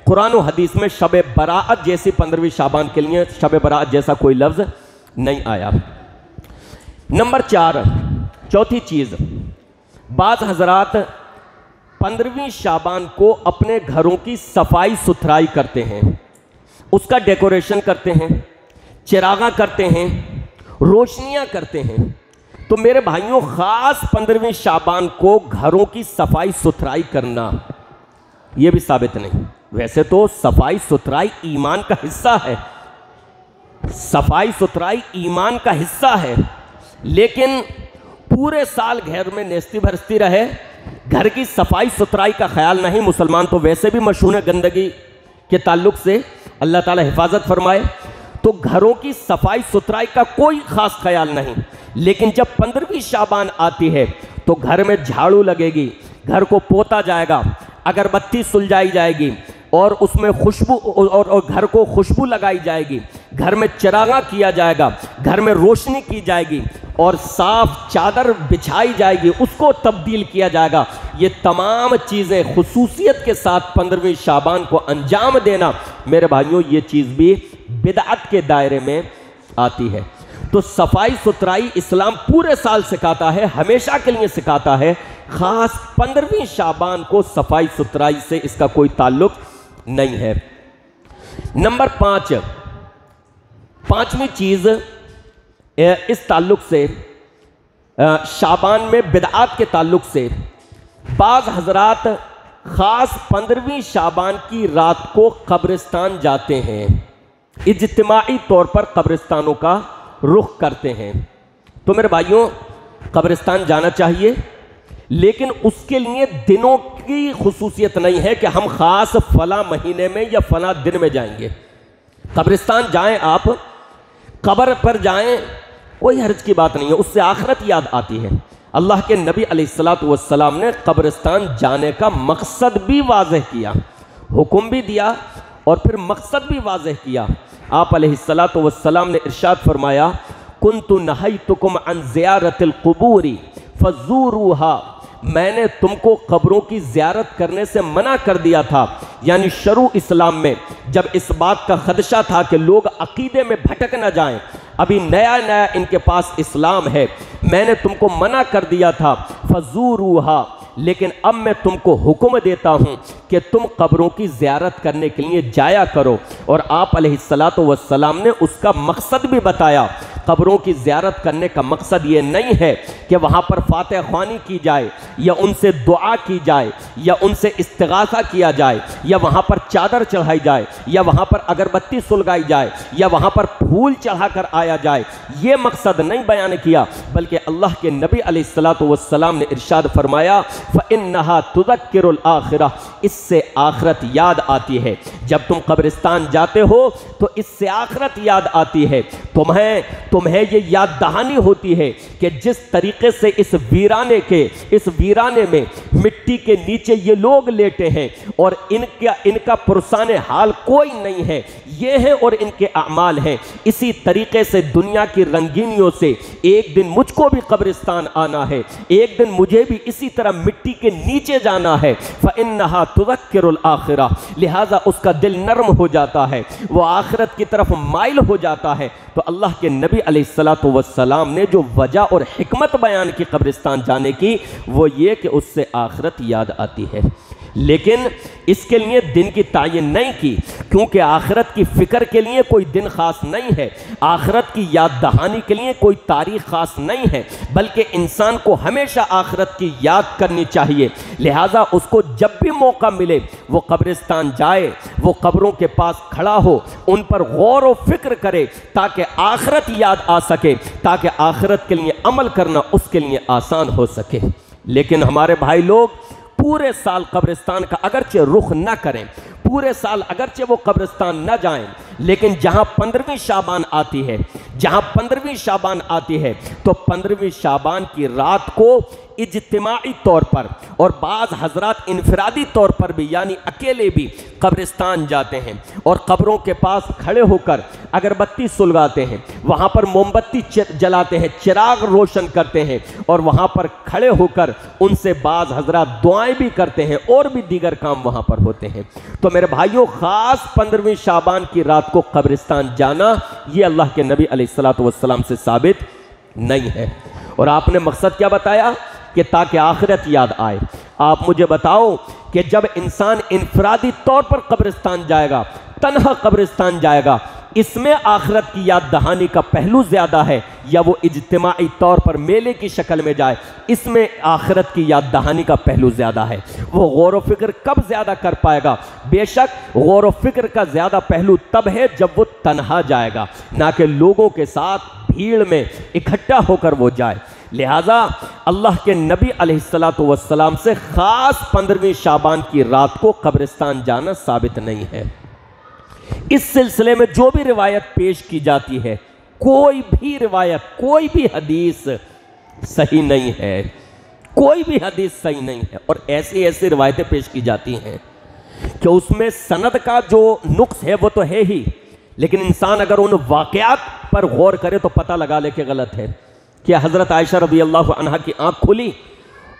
قرآن و حدیث میں شب براءت جیسی 15ویں شعبان کے لیے شب براءت جیسا کوئی لفظ نہیں آیا۔ نمبر 4، چوتھی چیز، بعض حضرات 15ویں شعبان کو اپنے گھروں کی صفائی ستھرائی کرتے ہیں، اس کا ڈیکوریشن کرتے ہیں، چراغاں کرتے ہیں، روشنیاں کرتے ہیں۔ تو میرے بھائیوں، خاص 15ویں شعبان کو گھروں کی صفائی ستھرائی کرنا یہ بھی ثابت نہیں۔ ویسے تو صفائی ستھرائی ایمان کا حصہ ہے، صفائی ستھرائی ایمان کا حصہ ہے، لیکن پورے سال گھر میں نیستی بھرستی رہے، گھر کی صفائی ستھرائی کا خیال نہیں۔ مسلمان تو ویسے بھی مشہور ہے گندگی کے تعلق سے، اللہ تعالی حفاظت فرمائے۔ تو گھروں کی صفائی ستھرائی کا کوئی خاص خیال نہیں، لیکن جب 15ویں شعبان آتی ہے تو گھر میں جھاڑو لگے گی، گھر کو پوتا جائے گا، اگربتی سلجائی جائے گی، اور اس میں خوشبو اور گھر کو خوشبو لگائی جائے گی، گھر میں چراغاں کیا جائے گا، گھر میں روشنی کی جائے گی، اور صاف چادر بچھائی جائے گی، اس کو تبدیل کیا جائے گا۔ یہ تمام چیزیں خصوصیت کے ساتھ 15ویں شعبان کو انجام دینا، میرے بھائیوں، یہ چیز بھی بدعت کے دائرے میں آتی ہے۔ تو صفائی ستھرائی اسلام پورے سال سکھاتا ہے، ہمیشہ کے لیے سکھاتا ہے، خاص 15ویں شعبان کو صفائی ستھرائی سے اس کا کوئی تعلق نہیں ہے۔ نمبر 5، پانچویں چیز اس تعلق سے، شعبان میں بدعات کے تعلق سے، بعض حضرات خاص 15ویں شعبان کی رات کو قبرستان جاتے ہیں، اجتماعی طور پر قبرستانوں کا رخ کرتے ہیں۔ تو میرے بھائیوں، قبرستان جانا چاہیے، لیکن اس کے لیے دنوں کی خصوصیت نہیں ہے کہ ہم خاص فلاں مہینے میں یا فلاں دن میں جائیں گے۔ قبرستان جائیں، آپ قبر پر جائیں، کوئی حرج کی بات نہیں ہے، اس سے آخرت یاد آتی ہے۔ اللہ کے نبی علیہ السلام نے قبرستان جانے کا مقصد بھی واضح کیا، حکم بھی دیا اور پھر مقصد بھی واضح کیا۔ آپ علیہ السلام نے ارشاد فرمایا کنت نہیتکم عن زیارت القبور فزوروها، میں نے تم کو قبروں کی زیارت کرنے سے منع کر دیا تھا، یعنی شروع اسلام میں جب اس بات کا خدشہ تھا کہ لوگ عقیدے میں بھٹک نہ جائیں، ابھی نیا نیا ان کے پاس اسلام ہے، میں نے تم کو منع کر دیا تھا فزوروها، لیکن اب میں تم کو حکم دیتا ہوں کہ تم قبروں کی زیارت کرنے کے لیے جایا کرو۔ اور آپ علیہ السلام نے اس کا مقصد بھی بتایا۔ قبروں کی زیارت کرنے کا مقصد یہ نہیں ہے کہ وہاں پر فاتح خوانی کی جائے یا ان سے دعا کی جائے یا ان سے استغاثہ کیا جائے یا وہاں پر چادر چڑھائی جائے یا وہاں پر اگربتی سلگائی جائے یا وہاں پر پھول چڑھا کر آیا جائے، یہ مقصد نہیں بیان کیا، بلکہ اللہ کے نبی علیہ السلام نے ارشاد فرمایا فَإِنَّهَا تُذَكِّرُ الْآخِرَةِ، اس سے آخرت یاد آتی ہے۔ جب تم قبرستان جاتے ہو تو اس سے آخرت یاد آتی ہے، تمہیں یہ یاد دہانی ہوتی ہے کہ جس طریقے سے اس ویرانے میں مٹی کے نیچے یہ لوگ لیٹے ہیں اور ان کا پرسان حال کوئی نہیں ہے، یہ ہیں اور ان کے اعمال ہیں، اسی طریقے سے دنیا کی رنگینیوں سے ایک دن مجھ کو بھی قبرستان آنا ہے، ایک دن مجھے بھی اسی طرح مٹی کے نیچے جانا ہے۔ فَإِنَّهَا تُذَكِّرُ الْآخِرَةِ، لہٰذا اس کا دل نرم ہو جاتا ہے، وہ آخرت کی طرف مائل ہو جاتا ہے۔ تو اللہ کے نبی علیہ السلام نے جو وجہ اور حکمت بیان کی قبرستان جانے کی، وہ یہ کہ اس سے آخرت یاد آتی ہے، لیکن اس کے لیے دن کی تعین نہیں کی، کیونکہ آخرت کی فکر کے لیے کوئی دن خاص نہیں ہے، آخرت کی یاد دہانی کے لیے کوئی تاریخ خاص نہیں ہے، بلکہ انسان کو ہمیشہ آخرت کی یاد کرنی چاہیے۔ لہٰذا اس کو جب بھی موقع ملے وہ قبرستان جائے، وہ قبروں کے پاس کھڑا ہو، ان پر غور و فکر کرے تاکہ آخرت یاد آ سکے، تاکہ آخرت کے لیے عمل کرنا اس کے لیے آسان ہو سکے۔ لیکن ہمارے بھائی لوگ پورے سال قبرستان کا اگرچہ رخ نہ کریں، پورے سال اگرچہ وہ قبرستان نہ جائیں، لیکن جہاں 15ویں شعبان آتی ہے تو 15ویں شعبان کی رات کو اجتماعی طور پر اور بعض حضرات انفرادی طور پر بھی یعنی اکیلے بھی قبرستان جاتے ہیں اور قبروں کے پاس کھڑے ہو کر اگربتی سلگاتے ہیں، وہاں پر موم بتی جلاتے ہیں، چراغ روشن کرتے ہیں اور وہاں پر کھڑے ہو کر ان سے بعض حضرات دعائیں بھی کرتے ہیں اور بھی دیگر کام وہاں پر ہوتے ہیں۔ تو میرے بھائیوں، خاص 15ویں شعبان کی رات کو قبرستان جانا یہ اللہ کے نبی علیہ السلام سے ثابت نہیں ہے۔ اور آپ نے مقصد کیا بتایا کہ تاکہ آخرت یاد آئے۔ آپ مجھے بتاؤ کہ جب انسان انفرادی طور پر قبرستان جائے گا، تنہا قبرستان جائے گا، اس میں آخرت کی یاد دہانی کا پہلو زیادہ ہے یا وہ اجتماعی طور پر میلے کی شکل میں جائے، اس میں آخرت کی یاد دہانی کا پہلو زیادہ ہے؟ وہ غور و فکر کب زیادہ کر پائے گا؟ بے شک غور و فکر کا زیادہ پہلو تب ہے جب وہ تنہا جائے گا، نہ کہ لوگوں کے ساتھ بھیڑ میں اکٹھا ہو کر وہ جائے۔ لہٰذا اللہ کے نبی علیہ السلام سے خاص 15ویں شعبان کی رات کو قبرستان جانا ثابت نہیں ہے۔ اس سلسلے میں جو بھی روایت پیش کی جاتی ہے، کوئی بھی روایت، کوئی بھی حدیث صحیح نہیں ہے، کوئی بھی حدیث صحیح نہیں ہے۔ اور ایسی روایتیں پیش کی جاتی ہیں کہ اس میں سند کا جو نقص ہے وہ تو ہے ہی، لیکن انسان اگر ان واقعات پر غور کرے تو پتہ لگا لے کہ غلط ہے۔ کہ حضرت عائشہ رضی اللہ عنہا کی آنکھ کھلی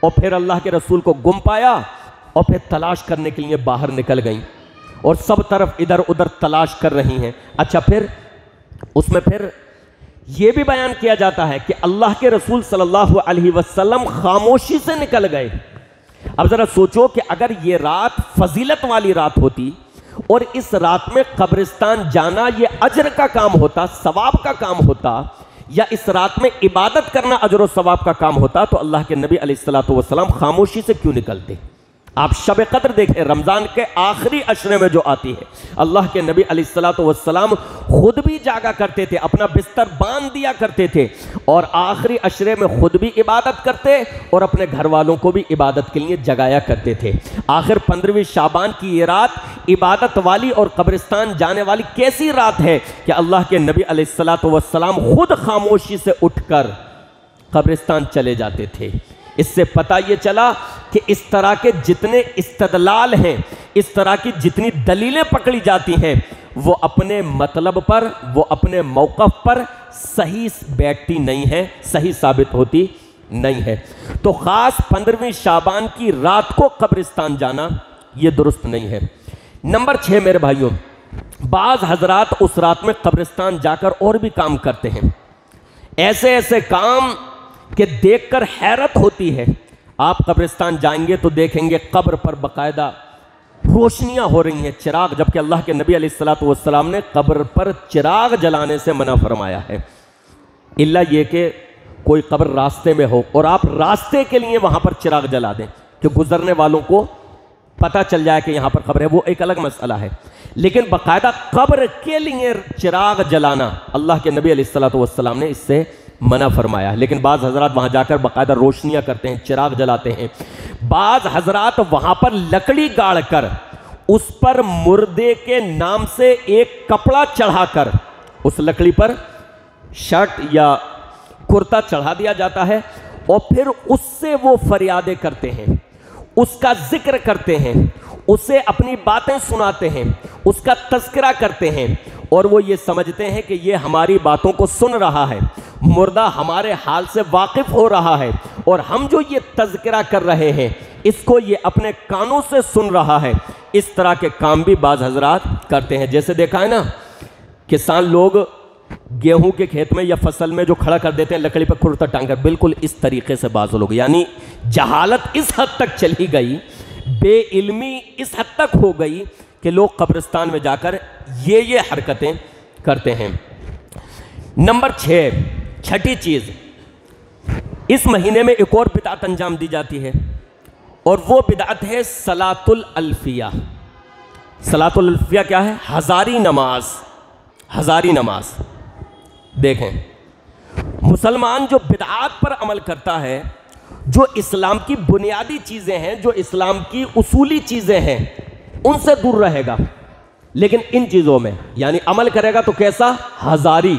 اور پھر اللہ کے رسول کو گم پایا اور پھر تلاش کرنے کے لیے باہر نکل گئیں اور سب طرف ادھر ادھر تلاش کر رہی ہیں۔ اچھا، پھر اس میں پھر یہ بھی بیان کیا جاتا ہے کہ اللہ کے رسول صلی اللہ علیہ وسلم خاموشی سے نکل گئے۔ اب ذرا سوچو کہ اگر یہ رات فضیلت والی رات ہوتی اور اس رات میں قبرستان جانا یہ اجر کا کام ہوتا، ثواب کا کام ہوتا، یا اس رات میں عبادت کرنا اجر و ثواب کا کام ہوتا، تو اللہ کے نبی علیہ السلام خاموشی سے کیوں نکلتے؟ آپ شب قدر دیکھیں، رمضان کے آخری عشرے میں جو آتی ہے، اللہ کے نبی علیہ السلام خود بھی جاگا کرتے تھے، اپنا بستر باندھ دیا کرتے تھے اور آخری عشرے میں خود بھی عبادت کرتے اور اپنے گھر والوں کو بھی عبادت کے لیے جگایا کرتے تھے۔ آخر 15ویں شعبان کی یہ رات عبادت والی اور قبرستان جانے والی کیسی رات ہے کہ اللہ کے نبی علیہ السلام خود خاموشی سے اٹھ کر قبرستان چلے جاتے تھے۔ اس سے پتہ یہ چلا کہ اس طرح کے جتنے استدلال ہیں، اس طرح کی جتنی دلیلیں پکڑی جاتی ہیں، وہ اپنے مطلب پر، وہ اپنے موقف پر صحیح بیٹھتی نہیں ہے، صحیح ثابت ہوتی نہیں ہے۔ تو خاص 15ویں شعبان کی رات کو قبرستان جانا یہ درست نہیں ہے۔ نمبر 6 میرے بھائیوں، بعض حضرات اس رات میں قبرستان جا کر اور بھی کام کرتے ہیں، ایسے ایسے کام کہ دیکھ کر حیرت ہوتی ہے۔ آپ قبرستان جائیں گے تو دیکھیں گے قبر پر باقاعدہ روشنیاں ہو رہی ہیں، چراغ، جبکہ اللہ کے نبی علیہ السلام نے قبر پر چراغ جلانے سے منع فرمایا ہے، الا یہ کہ کوئی قبر راستے میں ہو اور آپ راستے کے لیے وہاں پر چراغ جلا دیں کہ گزرنے والوں کو پتہ چل جائے کہ یہاں پر قبر ہے، وہ ایک الگ مسئلہ ہے۔ لیکن باقاعدہ قبر کے لیے چراغ جلانا اللہ کے نبی علیہ السلام نے اس سے منع فرمایا ہے۔ لیکن بعض حضرات وہاں جا کر باقاعدہ روشنیاں کرتے ہیں، چراغ جلاتے ہیں۔ بعض حضرات وہاں پر لکڑی گاڑ کر اس پر مردے کے نام سے ایک کپڑا چڑھا کر اس لکڑی پر شرٹ یا کرتا چڑھا دیا جاتا ہے اور پھر اس سے وہ فریادیں کرتے ہیں، اس کا ذکر کرتے ہیں، اسے اپنی باتیں سناتے ہیں، اس کا تذکرہ کرتے ہیں، اور وہ یہ سمجھتے ہیں کہ یہ ہماری باتوں کو سن رہا ہے، مردہ ہمارے حال سے واقف ہو رہا ہے، اور ہم جو یہ تذکرہ کر رہے ہیں اس کو یہ اپنے کانوں سے سن رہا ہے۔ اس طرح کے کام بھی بعض حضرات کرتے ہیں۔ جیسے دیکھا ہے نا، کسان لوگ گیہوں کے کھیت میں یا فصل میں جو کھڑا کر دیتے ہیں لکڑی پر کرتا ٹانگ کر، بالکل اس طریقے سے بعض لوگ، یعنی جہالت اس حد تک چلی گئی، بے علمی اس حد تک ہو گئی کہ لوگ قبرستان میں جا کر یہ حرکتیں کرتے ہیں۔ نمبر 6، چھٹی چیز، اس مہینے میں ایک اور بدعت انجام دی جاتی ہے، اور وہ بدعت ہے صلاۃ الالفیہ۔ صلاۃ الالفیہ کیا ہے؟ ہزاری نماز۔ ہزاری نماز دیکھیں، مسلمان جو بدعات پر عمل کرتا ہے، جو اسلام کی بنیادی چیزیں ہیں، جو اسلام کی اصولی چیزیں ہیں، ان سے دور رہے گا، لیکن ان چیزوں میں یعنی عمل کرے گا تو کیسا؟ ہزاری،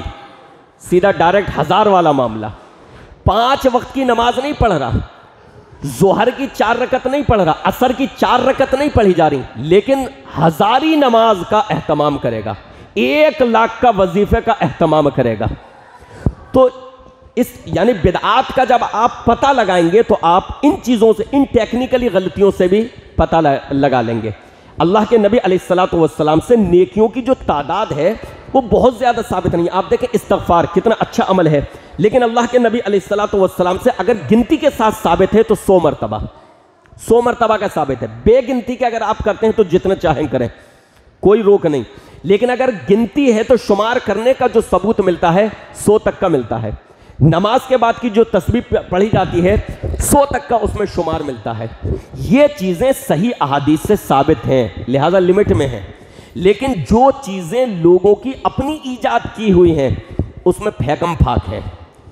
سیدھا ڈائریکٹ ہزار والا معاملہ۔ 5 وقت کی نماز نہیں پڑھ رہا، ظہر کی 4 رکعت نہیں پڑھ رہا، عصر کی 4 رکعت نہیں پڑھی جا رہی، لیکن ہزاری نماز کا اہتمام کرے گا، 1 لاکھ کا وظیفے کا اہتمام کرے گا۔ تو اس یعنی بدعات کا جب آپ پتہ لگائیں گے تو آپ ان چیزوں سے، ان ٹیکنیکلی غلطیوں سے بھی پتہ لگا لیں گے۔ اللہ کے نبی علیہ السلام سے نیکیوں کی جو تعداد ہے وہ بہت زیادہ ثابت نہیں ہے۔ آپ دیکھیں استغفار کتنا اچھا عمل ہے، لیکن اللہ کے نبی علیہ السلام سے اگر گنتی کے ساتھ ثابت ہے تو 100 مرتبہ، 100 مرتبہ کا ثابت ہے۔ بے گنتی کے اگر آپ کرتے ہیں تو جتنے چاہیں کریں، کوئی روک نہیں، لیکن اگر گنتی ہے تو شمار کرنے کا جو ثبوت ملتا ہے 100 تک کا ملتا ہے۔ نماز کے بعد کی جو تسبیح پڑھی جاتی ہے 100 تک کا اس میں شمار ملتا ہے۔ یہ چیزیں صحیح احادیث سے ثابت ہیں، لہذا لمٹ میں ہیں، لیکن جو چیزیں لوگوں کی اپنی ایجاد کی ہوئی ہیں اس میں پھیکم پھاک ہے۔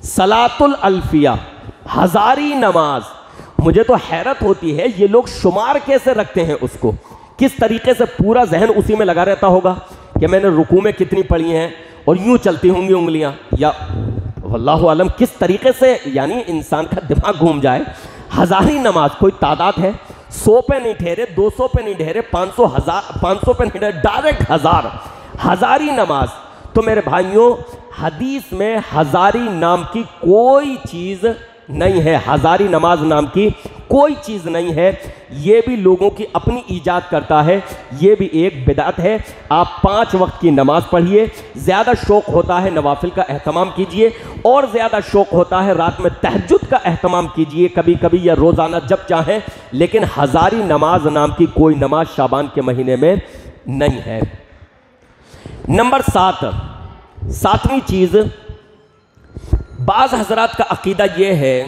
صلاۃ الالفیہ، ہزاری نماز، مجھے تو حیرت ہوتی ہے یہ لوگ شمار کیسے رکھتے ہیں، اس کو کس طریقے سے پورا ذہن اسی میں لگا رہتا ہوگا کہ میں نے رکوع میں کتنی پڑھی ہیں اور یوں چلتی ہوں گی انگلیاں، یا واللہ عالم کس طریقے سے یعنی انسان کا دماغ گھوم جائے۔ ہزاری نماز کوئی تعداد ہے، 100 پہ نہیں ٹھہرے، 200 پہ نہیں ٹھہرے، 500 پہ نہیں ٹھہرے، ڈائریکٹ ہزاری نماز۔ تو میرے بھائیوں، حدیث میں ہزاری نام کی کوئی چیز نہیں ہے، ہزاری نماز نام کی کوئی چیز نہیں ہے، یہ بھی لوگوں کی اپنی ایجاد کرتا ہے، یہ بھی ایک بدعت ہے۔ آپ 5 وقت کی نماز پڑھیے، زیادہ شوق ہوتا ہے نوافل کا اہتمام کیجئے، اور زیادہ شوق ہوتا ہے رات میں تہجد کا اہتمام کیجئے، کبھی کبھی یا روزانہ جب چاہیں، لیکن ہزاری نماز نام کی کوئی نماز شعبان کے مہینے میں نہیں ہے۔ نمبر 7، 7ویں چیز، بعض حضرات کا عقیدہ یہ ہے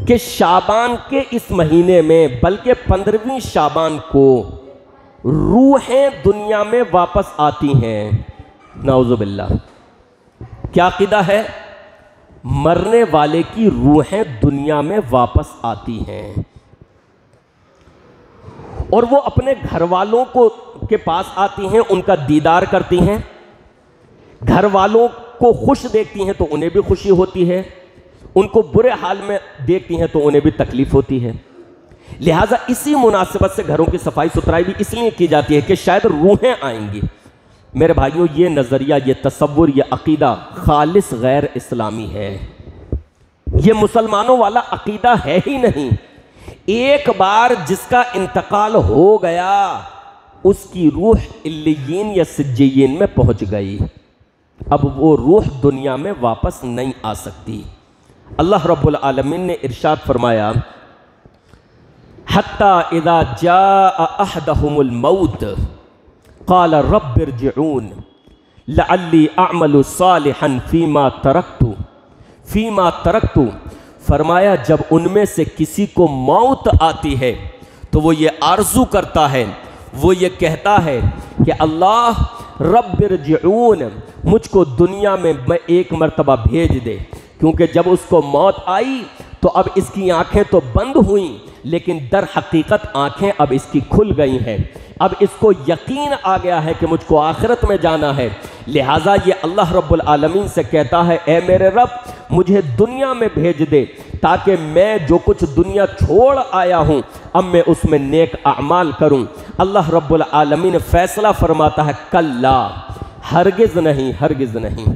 کہ شعبان کے اس مہینے میں بلکہ 15ویں شعبان کو روحیں دنیا میں واپس آتی ہیں۔ نعوذ باللہ، کیا عقیدہ ہے؟ مرنے والے کی روحیں دنیا میں واپس آتی ہیں اور وہ اپنے گھر والوں کے پاس آتی ہیں، ان کا دیدار کرتی ہیں، گھر والوں کو خوش دیکھتی ہیں تو انہیں بھی خوشی ہوتی ہے، ان کو برے حال میں دیکھتی ہیں تو انہیں بھی تکلیف ہوتی ہے۔ لہٰذا اسی مناسبت سے گھروں کی صفائی ستھرائی بھی اس لیے کی جاتی ہے کہ شاید روحیں آئیں گی۔ میرے بھائیوں، یہ نظریہ، یہ تصور، یہ عقیدہ خالص غیر اسلامی ہے، یہ مسلمانوں والا عقیدہ ہے ہی نہیں۔ ایک بار جس کا انتقال ہو گیا اس کی روح علیین یا سجیین میں پہنچ گئی، اب وہ روح دنیا میں واپس نہیں آ سکتی۔ اللہ رب العالمین نے ارشاد فرمایا حَتَّى إِذَا جَاءَ أَحَدَهُمُ الْمَوْتُ قَالَ رَبِّ ارْجِعُونِ لَعَلِّي أَعْمَلُ صَالِحًا فِيمَا تَرَكْتُ فرمایا جب ان میں سے کسی کو موت آتی ہے تو وہ یہ آرزو کرتا ہے، وہ یہ کہتا ہے کہ اللہ رب ارجعون، مجھ کو دنیا میں ایک مرتبہ بھیج دے، کیونکہ جب اس کو موت آئی تو اب اس کی آنکھیں تو بند ہوئیں لیکن در حقیقت آنکھیں اب اس کی کھل گئی ہیں، اب اس کو یقین آ گیا ہے کہ مجھ کو آخرت میں جانا ہے۔ لہٰذا یہ اللہ رب العالمین سے کہتا ہے اے میرے رب مجھے دنیا میں بھیج دے تاکہ میں جو کچھ دنیا چھوڑ آیا ہوں اب میں اس میں نیک اعمال کروں۔ اللہ رب العالمین فیصلہ فرماتا ہے کلا، ہرگز نہیں، ہرگز نہیں،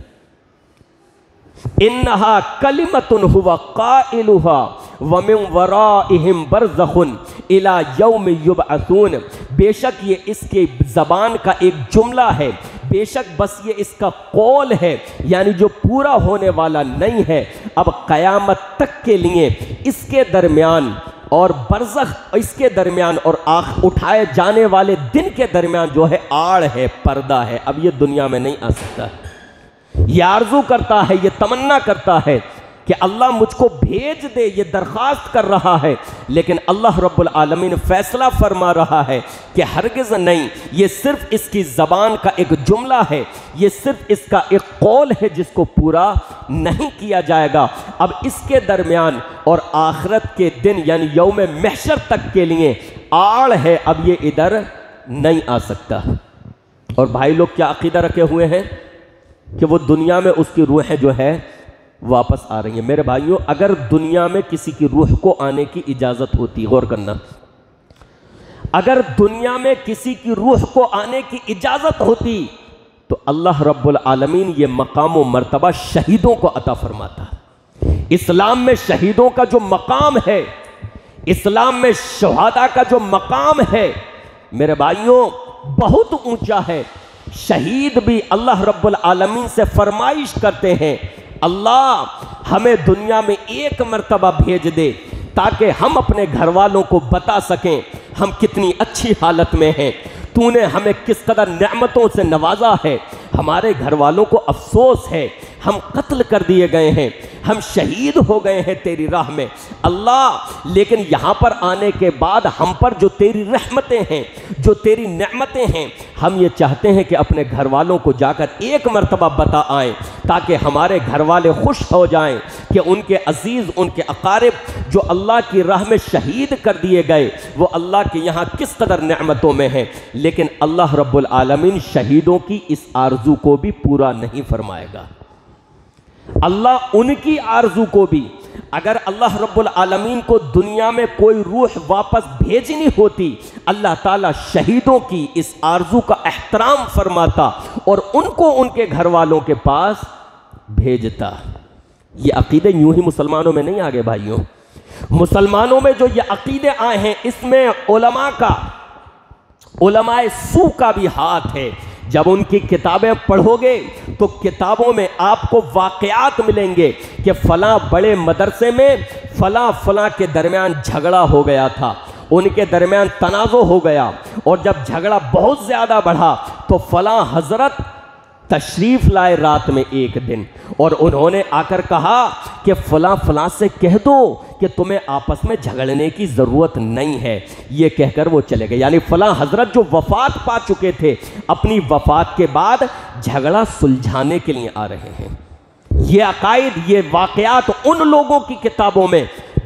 انہا کلمۃ ہوا قائلہا ومن ورائہم برزخ الی یوم یبعثون، بے شک یہ اس کے زبان کا ایک جملہ ہے، بے شک بس یہ اس کا قول ہے، یعنی جو پورا ہونے والا نہیں ہے، اب قیامت تک کے لیے اس کے درمیان اور برزخ اس کے درمیان اور اٹھائے جانے والے دن کے درمیان جو ہے آڑ ہے، پردہ ہے، اب یہ دنیا میں نہیں آ سکتا۔ یہ آرزو کرتا ہے، یہ تمنا کرتا ہے کہ اللہ مجھ کو بھیج دے، یہ درخواست کر رہا ہے، لیکن اللہ رب العالمین فیصلہ فرما رہا ہے کہ ہرگز نہیں، یہ صرف اس کی زبان کا ایک جملہ ہے، یہ صرف اس کا ایک قول ہے جس کو پورا نہیں کیا جائے گا۔ اب اس کے درمیان اور آخرت کے دن یعنی یوم محشر تک کے لیے آڑ ہے، اب یہ ادھر نہیں آ سکتا۔ اور بھائی لوگ کیا عقیدہ رکھے ہوئے ہیں کہ وہ دنیا میں اس کی روحیں جو ہے واپس آ رہی ہیں۔ میرے بھائیوں، اگر دنیا میں کسی کی روح کو آنے کی اجازت ہوتی، غور کرنا، اگر دنیا میں کسی کی روح کو آنے کی اجازت ہوتی تو اللہ رب العالمین یہ مقام و مرتبہ شہیدوں کو عطا فرماتا۔ اسلام میں شہیدوں کا جو مقام ہے، اسلام میں شہداء کا جو مقام ہے، میرے بھائیوں بہت اونچا ہے۔ شہید بھی اللہ رب العالمین سے فرمائش کرتے ہیں اللہ ہمیں دنیا میں ایک مرتبہ بھیج دے تاکہ ہم اپنے گھر والوں کو بتا سکیں ہم کتنی اچھی حالت میں ہیں، تو نے ہمیں کس قدر نعمتوں سے نوازا ہے، ہمارے گھر والوں کو افسوس ہے ہم قتل کر دیے گئے ہیں، ہم شہید ہو گئے ہیں تیری راہ میں اللہ، لیکن یہاں پر آنے کے بعد ہم پر جو تیری رحمتیں ہیں، جو تیری نعمتیں ہیں، ہم یہ چاہتے ہیں کہ اپنے گھر والوں کو جا کر ایک مرتبہ بتا آئیں تاکہ ہمارے گھر والے خوش ہو جائیں کہ ان کے عزیز، ان کے اقارب جو اللہ کی راہ میں شہید کر دیے گئے وہ اللہ کے یہاں کس قدر نعمتوں میں ہیں۔ لیکن اللہ رب العالمین شہیدوں کی اس آرزو کو بھی پورا نہیں فرمائے گا۔ اللہ ان کی آرزو کو بھی، اگر اللہ رب العالمین کو دنیا میں کوئی روح واپس بھیجنی ہوتی اللہ تعالیٰ شہیدوں کی اس آرزو کا احترام فرماتا اور ان کو ان کے گھر والوں کے پاس بھیجتا۔ یہ عقیدے یوں ہی مسلمانوں میں نہیں آگے بھائیوں، مسلمانوں میں جو یہ عقیدے آئے ہیں اس میں علماء سو کا بھی ہاتھ ہے۔ جب ان کی کتابیں پڑھو گے تو کتابوں میں آپ کو واقعات ملیں گے کہ فلاں بڑے مدرسے میں فلاں کے درمیان جھگڑا ہو گیا تھا، ان کے درمیان تنازع ہو گیا، اور جب جھگڑا بہت زیادہ بڑھا تو فلاں حضرت تشریف لائے رات میں ایک دن اور انہوں نے آ کر کہا کہ فلاں سے کہہ دو کہ تمہیں آپس میں جھگڑنے کی ضرورت نہیں ہے، یہ کہہ کر وہ چلے گئے۔ یعنی فلاں حضرت جو وفات پا چکے تھے اپنی وفات کے بعد جھگڑا سلجھانے کے لیے آ رہے ہیں۔ یہ عقائد، یہ واقعات ان لوگوں کی کتابوں میں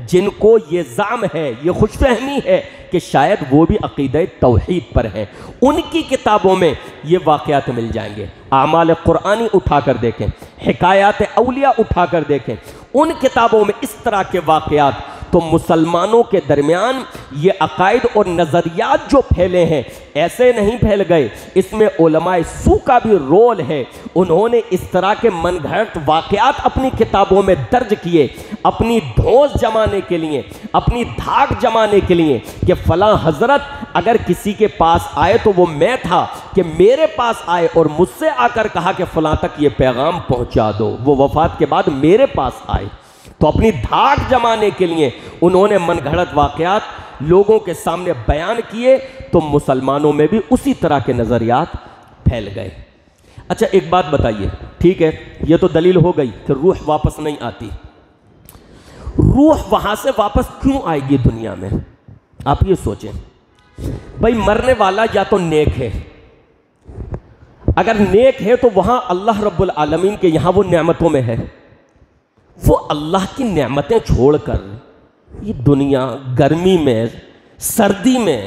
جن کو یہ زعم ہے، یہ خوش فہمی ہے کہ شاید وہ بھی عقیدہ توحید پر ہیں، ان کی کتابوں میں یہ واقعات مل جائیں گے۔ اعمال قرآنی اٹھا کر دیکھیں، حکایات اولیاء اٹھا کر دیکھیں، ان کتابوں میں اس طرح کے واقعات، تو مسلمانوں کے درمیان یہ عقائد اور نظریات جو پھیلے ہیں ایسے نہیں پھیل گئے، اس میں علماء سو کا بھی رول ہے۔ انہوں نے اس طرح کے من گھڑت واقعات اپنی کتابوں میں درج کیے، اپنی دھوس جمانے کے لیے، اپنی دھاک جمانے کے لیے کہ فلاں حضرت اگر کسی کے پاس آئے تو وہ میں تھا، کہ میرے پاس آئے اور مجھ سے آ کر کہا کہ فلاں تک یہ پیغام پہنچا دو، وہ وفات کے بعد میرے پاس آئے۔ تو اپنی دھاک جمانے کے لیے انہوں نے من گھڑت واقعات لوگوں کے سامنے بیان کیے، تو مسلمانوں میں بھی اسی طرح کے نظریات پھیل گئے۔ اچھا ایک بات بتائیے، ٹھیک ہے یہ تو دلیل ہو گئی کہ روح واپس نہیں آتی، روح وہاں سے واپس کیوں آئے گی دنیا میں؟ آپ یہ سوچیں بھائی، مرنے والا یا تو نیک ہے، اگر نیک ہے تو وہاں اللہ رب العالمین کے یہاں وہ نعمتوں میں ہے، وہ اللہ کی نعمتیں چھوڑ کر یہ دنیا گرمی میں، سردی میں،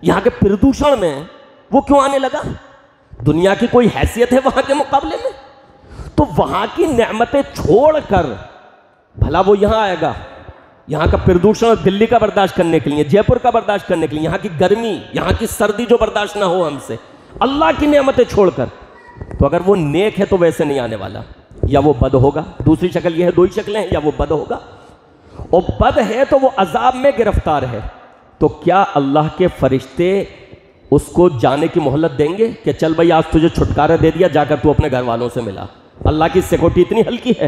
یہاں کے پردوشن میں وہ کیوں آنے لگا؟ دنیا کی کوئی حیثیت ہے وہاں کے مقابلے میں؟ تو وہاں کی نعمتیں چھوڑ کر بھلا وہ یہاں آئے گا؟ یہاں کا پردوشن دلی کا برداشت کرنے کے لیے، جے پور کا برداشت کرنے کے لیے، یہاں کی گرمی، یہاں کی سردی جو برداشت نہ ہو ہم سے، اللہ کی نعمتیں چھوڑ کر، تو اگر وہ نیک ہے تو ویسے نہیں آنے والا، یا وہ بد ہوگا۔ دوسری شکل یہ ہے، دو ہی شکلیں ہیں، یا وہ بد ہوگا، اور بد ہے تو وہ عذاب میں گرفتار ہے، تو کیا اللہ کے فرشتے اس کو جانے کی مہلت دیں گے کہ چل بھائی آج تجھے چھٹکارا دے دیا، جا کر تو اپنے گھر والوں سے ملا؟ اللہ کی سیکورٹی اتنی ہلکی ہے؟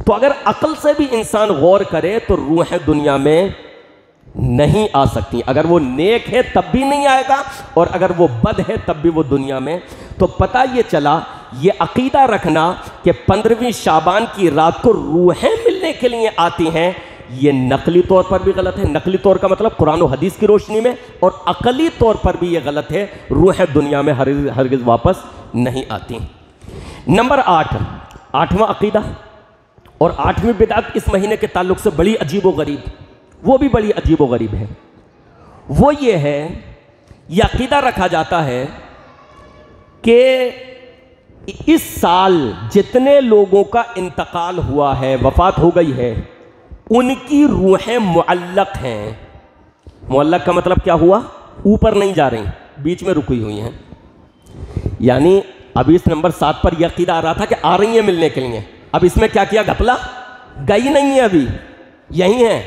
تو اگر عقل سے بھی انسان غور کرے تو روحیں دنیا میں نہیں آ سکتی، اگر وہ نیک ہے تب بھی نہیں آئے گا، اور اگر وہ بد ہے تب بھی وہ دنیا میں۔ تو پتہ یہ چلا، یہ عقیدہ رکھنا کہ 15ویں شعبان کی رات کو روحیں ملنے کے لیے آتی ہیں، یہ نقلی طور پر بھی غلط ہے۔ نقلی طور کا مطلب قرآن و حدیث کی روشنی میں، اور عقلی طور پر بھی یہ غلط ہے، روحیں دنیا میں ہرگز واپس نہیں آتی۔ نمبر 8، 8واں عقیدہ اور 8ویں بدعت اس مہینے کے تعلق سے بڑی عجیب و غریب، وہ بھی بڑی عجیب و غریب ہے۔ وہ یہ ہے، یہ عقیدہ رکھا جاتا ہے کہ اس سال جتنے لوگوں کا انتقال ہوا ہے، وفات ہو گئی ہے، ان کی روحیں معلق ہیں۔ معلق کا مطلب کیا ہوا؟ اوپر نہیں جا رہی، بیچ میں رکی ہوئی ہیں۔ یعنی ابھی اس نمبر 7 پر یہ عقیدہ آ رہا تھا کہ آ رہی ہیں ملنے کے لیے، اب اس میں کیا کیا گھپلا، گئی نہیں ہے، ابھی یہی ہیں،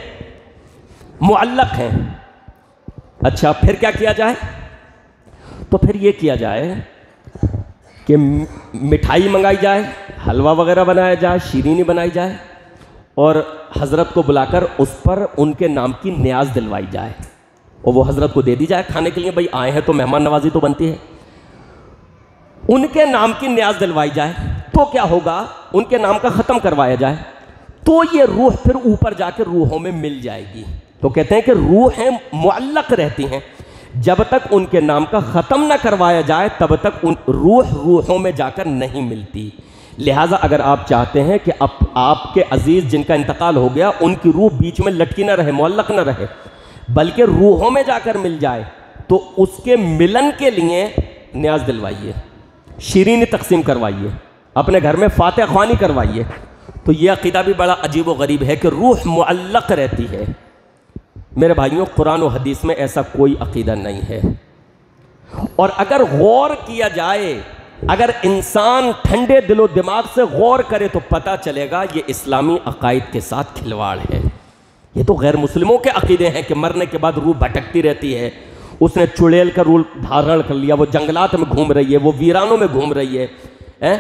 معلق ہیں۔ اچھا پھر کیا کیا جائے؟ تو پھر یہ کیا جائے کہ مٹھائی منگائی جائے، حلوہ وغیرہ بنایا جائے، شیرینی بنائی جائے، اور حضرت کو بلا کر اس پر ان کے نام کی نیاز دلوائی جائے، اور وہ حضرت کو دے دی جائے کھانے کے لیے، بھائی آئے ہیں تو مہمان نوازی تو بنتی ہے، ان کے نام کی نیاز دلوائی جائے۔ تو کیا ہوگا؟ ان کے نام کا ختم کروایا جائے، تو یہ روح پھر اوپر جا کے روحوں میں مل جائے گی۔ تو کہتے ہیں کہ روحیں معلق رہتی ہیں، جب تک ان کے نام کا ختم نہ کروایا جائے تب تک روحوں میں جا کر نہیں ملتی۔ لہٰذا اگر آپ چاہتے ہیں کہ آپ کے عزیز جن کا انتقال ہو گیا ان کی روح بیچ میں لٹکی نہ رہے، معلق نہ رہے، بلکہ روحوں میں جا کر مل جائے، تو اس کے ملن کے لیے نیاز دلوائیے، شیرینی تقسیم کروائیے، اپنے گھر میں فاتح خوانی کروائیے۔ تو یہ عقیدہ بھی بڑا عجیب و غریب ہے کہ روح معلق رہتی ہے۔ میرے بھائیوں، قرآن و حدیث میں ایسا کوئی عقیدہ نہیں ہے، اور اگر غور کیا جائے، اگر انسان ٹھنڈے دل و دماغ سے غور کرے تو پتہ چلے گا یہ اسلامی عقائد کے ساتھ کھلواڑ ہے۔ یہ تو غیر مسلموں کے عقیدے ہیں کہ مرنے کے بعد روح بھٹکتی رہتی ہے، اس نے چڑیل کا رول دھارن کر لیا، وہ جنگلات میں گھوم رہی ہے، وہ ویرانوں میں گھوم رہی ہے۔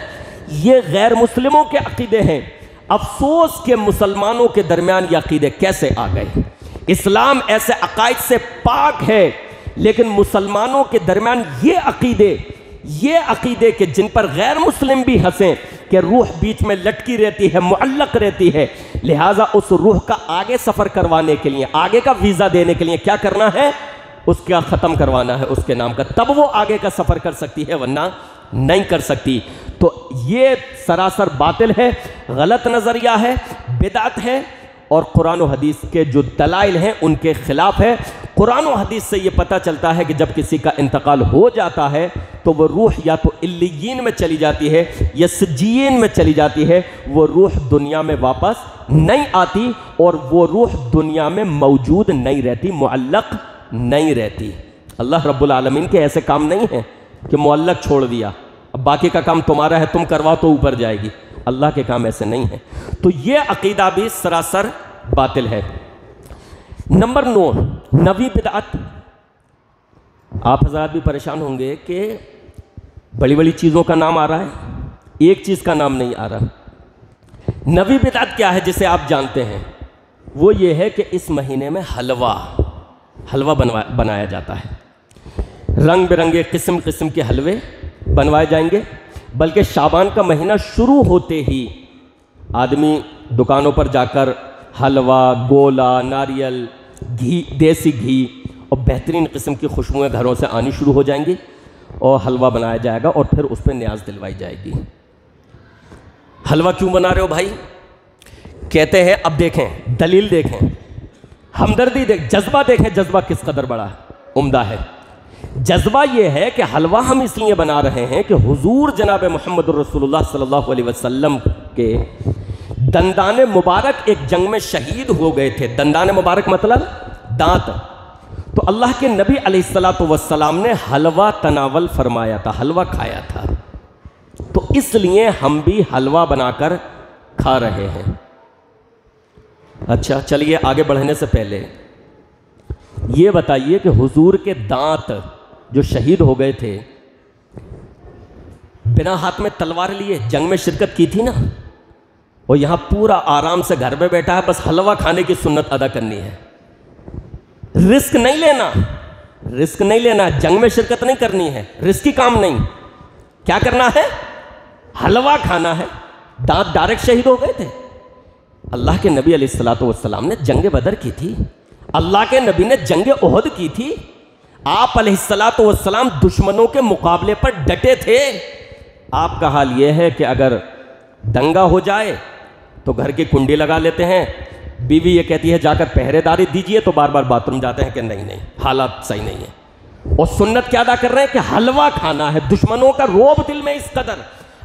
یہ غیر مسلموں کے عقیدے ہیں۔ افسوس کہ مسلمانوں کے درمیان یہ عقیدے کیسے آ گئے۔ اسلام ایسے عقائد سے پاک ہے، لیکن مسلمانوں کے درمیان یہ عقیدے کہ جن پر غیر مسلم بھی ہنسیں کہ روح بیچ میں لٹکی رہتی ہے، معلق رہتی ہے، لہٰذا اس روح کا آگے سفر کروانے کے لیے، آگے کا ویزا دینے کے لیے کیا کرنا ہے؟ اس کا ختم کروانا ہے اس کے نام کا، تب وہ آگے کا سفر کر سکتی ہے، ورنہ نہیں کر سکتی۔ تو یہ سراسر باطل ہے، غلط نظریہ ہے، بدعت ہے، اور قرآن و حدیث کے جو دلائل ہیں ان کے خلاف ہے۔ قرآن و حدیث سے یہ پتہ چلتا ہے کہ جب کسی کا انتقال ہو جاتا ہے تو وہ روح یا تو علیین میں چلی جاتی ہے یا سجین میں چلی جاتی ہے، وہ روح دنیا میں واپس نہیں آتی اور وہ روح دنیا میں موجود نہیں رہتی، معلق نہیں رہتی۔ اللہ رب العالمین کے ایسے کام نہیں ہیں کہ معلق چھوڑ دیا، اب باقی کا کام تمہارا ہے، تم کرواؤ تو اوپر جائے گی۔ اللہ کے کام ایسے نہیں ہیں۔ تو یہ عقیدہ بھی سراسر باطل ہے۔ نمبر 9، نویں بدعت۔ آپ حضرات بھی پریشان ہوں گے کہ بڑی بڑی چیزوں کا نام آ رہا ہے، ایک چیز کا نام نہیں آ رہا۔ نویں بدعت کیا ہے جسے آپ جانتے ہیں؟ وہ یہ ہے کہ اس مہینے میں حلوہ بنایا جاتا ہے، رنگ برنگے قسم قسم کے حلوے بنوائے جائیں گے، بلکہ شعبان کا مہینہ شروع ہوتے ہی آدمی دکانوں پر جا کر حلوہ، گولا، ناریل، گھی، دیسی گھی اور بہترین قسم کی خوشبوئیں گھروں سے آنی شروع ہو جائیں گی اور حلوہ بنایا جائے گا اور پھر اس پہ نیاز دلوائی جائے گی۔ حلوہ کیوں بنا رہے ہو بھائی؟ کہتے ہیں اب دیکھیں، دلیل دیکھیں، ہمدردی جذبہ دیکھیں، جذبہ کس قدر بڑا عمدہ ہے۔ جذبہ یہ ہے کہ حلوہ ہم اس لیے بنا رہے ہیں کہ حضور جناب محمد الرسول اللہ صلی اللہ علیہ وسلم کے دندان مبارک ایک جنگ میں شہید ہو گئے تھے۔ دندان مبارک مطلب دانت۔ تو اللہ کے نبی علیہ السلام نے حلوہ تناول فرمایا تھا، حلوہ کھایا تھا، تو اس لیے ہم بھی حلوہ بنا کر کھا رہے ہیں۔ اچھا چلیے آگے بڑھنے سے پہلے یہ بتائیے کہ حضور کے دانت جو شہید ہو گئے تھے، بنا ہاتھ میں تلوار لیے جنگ میں شرکت کی تھی نا، اور یہاں پورا آرام سے گھر میں بیٹھا ہے، بس حلوہ کھانے کی سنت ادا کرنی ہے، رسک نہیں لینا، جنگ میں شرکت نہیں کرنی ہے، رسکی کام نہیں، کیا کرنا ہے؟ حلوہ کھانا ہے۔ دانت ڈائریکٹ شہید ہو گئے تھے۔ اللہ کے نبی علیہ السلام نے جنگ بدر کی تھی، اللہ کے نبی نے جنگ احد کی تھی، آپ علیہ السلام دشمنوں کے مقابلے پر ڈٹے تھے۔ آپ کا حال یہ ہے کہ اگر دنگا ہو جائے تو گھر کی کنڈی لگا لیتے ہیں، بیوی یہ کہتی ہے جا کر پہرے داری دیجئے تو بار بار باتھ روم جاتے ہیں کہ نہیں حالات صحیح نہیں ہے، اور سنت کیا ادا کر رہے ہیں کہ حلوہ کھانا ہے۔ دشمنوں کا روب دل میں اس قدر،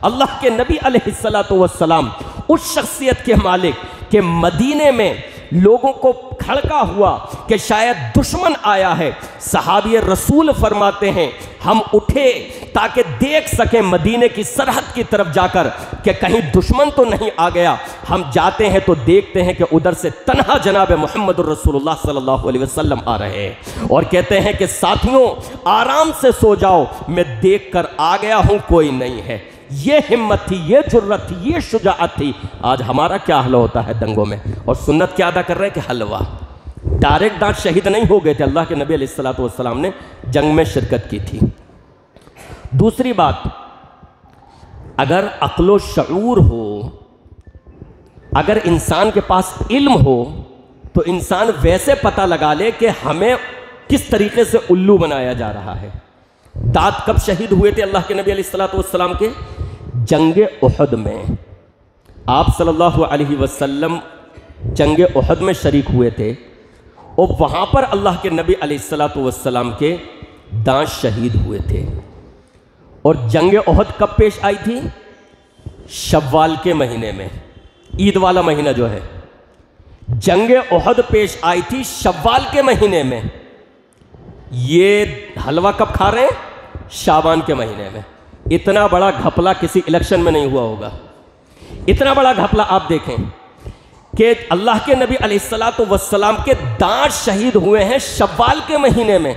اللہ کے نبی علیہ السلام اس شخصیت کے مالک کہ مدینے میں لوگوں کو کھڑکا ہوا کہ شاید دشمن آیا ہے، صحابی رسول فرماتے ہیں ہم اٹھے تاکہ دیکھ سکیں مدینے کی سرحد کی طرف جا کر کہ کہیں دشمن تو نہیں آ گیا۔ ہم جاتے ہیں تو دیکھتے ہیں کہ ادھر سے تنہا جناب محمد الرسول اللہ صلی اللہ علیہ وسلم آ رہے ہیں، اور کہتے ہیں کہ ساتھیوں آرام سے سو جاؤ، میں دیکھ کر آ گیا ہوں، کوئی نہیں ہے۔ یہ ہمت تھی، یہ جرت تھی، یہ شجاعت تھی۔ آج ہمارا کیا حل ہوتا ہے دنگوں میں، اور سنت کیا ادا کر رہے ہیں کہ حلوہ۔ ڈائریکٹ دانت شہید نہیں ہو گئے تھے، اللہ کے نبی علیہ السلام نے جنگ میں شرکت کی تھی۔ دوسری بات، اگر عقل و شعور ہو، اگر انسان کے پاس علم ہو تو انسان ویسے پتہ لگا لے کہ ہمیں کس طریقے سے الو بنایا جا رہا ہے۔ دانت کب شہید ہوئے تھے اللہ کے نبی علیہ السلام کے؟ جنگ احد میں۔ آپ صلی اللہ علیہ وسلم جنگ احد میں شریک ہوئے تھے، اور وہاں پر اللہ کے نبی علیہ السلام کے دانت شہید ہوئے تھے۔ اور جنگ احد کب پیش آئی تھی؟ شوال کے مہینے میں، عید والا مہینہ جو ہے، جنگ احد پیش آئی تھی شوال کے مہینے میں۔ یہ حلوہ کب کھا رہے ہیں؟ شعبان کے مہینے میں۔ اتنا بڑا گھپلا کسی الیکشن میں نہیں ہوا ہوگا۔ اتنا بڑا گھپلا آپ دیکھیں کہ اللہ کے نبی علیہ السلام کے دانت شہید ہوئے ہیں شوال کے مہینے میں،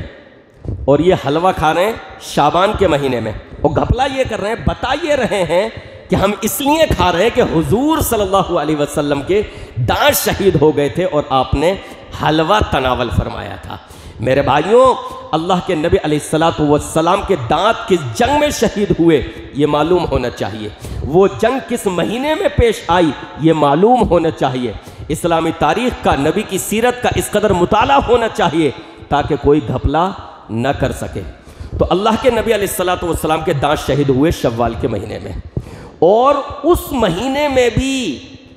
اور یہ حلوہ کھا رہے ہیں شعبان کے مہینے میں، اور گھپلا یہ کر رہے ہیں، بتا یہ رہے ہیں کہ ہم اس لیے کھا رہے ہیں کہ حضور صلی اللہ علیہ وسلم کے دانت شہید ہو گئے تھے اور آپ نے حلوہ تناول فرمایا تھا۔ میرے بھائیوں، اللہ کے نبی علیہ السلام کے دانت کس جنگ میں شہید ہوئے یہ معلوم ہونا چاہیے، وہ جنگ کس مہینے میں پیش آئی یہ معلوم ہونا چاہیے، اسلامی تاریخ کا، نبی کی سیرت کا اس قدر مطالعہ ہونا چاہیے تاکہ کوئی گھپلا نہ کر سکے۔ تو اللہ کے نبی علیہ السلام کے دانت شہید ہوئے شوال کے مہینے میں، اور اس مہینے میں بھی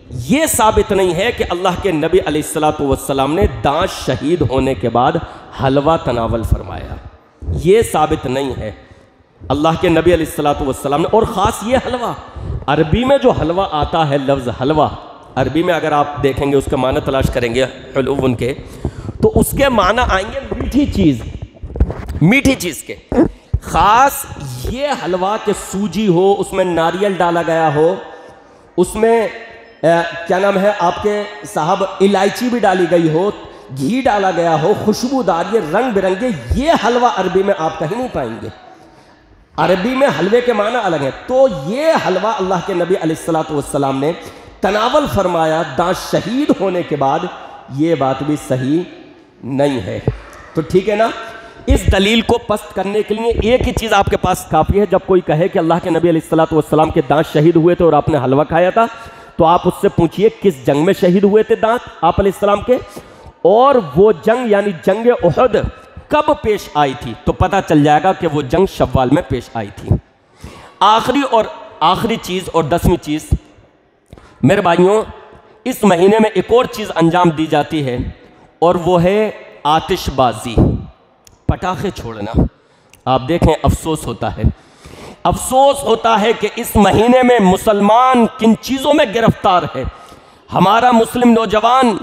یہ ثابت نہیں ہے کہ اللہ کے نبی علیہ الصلوۃ والسلام نے دانش شہید ہونے کے بعد حلوہ تناول فرمایا، یہ ثابت نہیں ہے اللہ کے نبی علیہ الصلوۃ والسلام نے۔ اور خاص یہ حلوہ، عربی میں جو حلوہ آتا ہے، لفظ حلوہ عربی میں اگر آپ دیکھیں گے، اس کا معنی تلاش کریں گے حلوون کے، تو اس کے معنی آئیں گے میٹھی چیز، میٹھی چیز کے۔ خاص یہ حلوہ کہ سوجی ہو، اس میں ناریل ڈالا گیا ہو، اس میں کیا نام ہے آپ کے صاحب الائچی بھی ڈالی گئی ہو، گھی ڈالا گیا ہو، خوشبودار، یہ رنگ برنگے، یہ حلوہ عربی میں آپ کہیں نہیں پائیں گے۔ عربی میں حلوے کے معنی الگ ہیں۔ تو یہ حلوہ اللہ کے نبی علیہ الصلوۃ والسلام نے تناول فرمایا دانش شہید ہونے کے بعد، یہ بات بھی صحیح نہیں ہے۔ تو ٹھیک ہے نا، اس دلیل کو پست کرنے کے لیے ایک ہی چیز آپ کے پاس کافی ہے۔ جب کوئی کہے کہ اللہ کے نبی علیہ الصلوۃ والسلام کے دانت شہید ہوئے تھے اور آپ نے حلوہ کھایا تھا، تو آپ اس سے پوچھئے کس جنگ میں شہید ہوئے تھے دانت آپ علیہ السلام کے، اور وہ جنگ یعنی جنگ احد کب پیش آئی تھی، تو پتہ چل جائے گا کہ وہ جنگ شوال میں پیش آئی تھی۔ آخری چیز اور 10ویں چیز، میرے بھائیوں، اس مہینے میں ایک اور چیز انجام دی جاتی ہے، اور وہ ہے آتش بازی، پٹاخے چھوڑنا۔ آپ دیکھیں، افسوس ہوتا ہے کہ اس مہینے میں مسلمان کن چیزوں میں گرفتار ہے۔ ہمارا مسلم نوجوان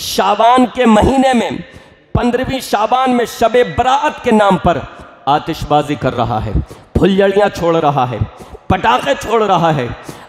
شعبان کے مہینے میں 15ویں شعبان میں شب براءت کے نام پر آتش بازی کر رہا ہے، پھلجھڑیاں چھوڑ رہا ہے، پٹاخے چھوڑ رہا ہے۔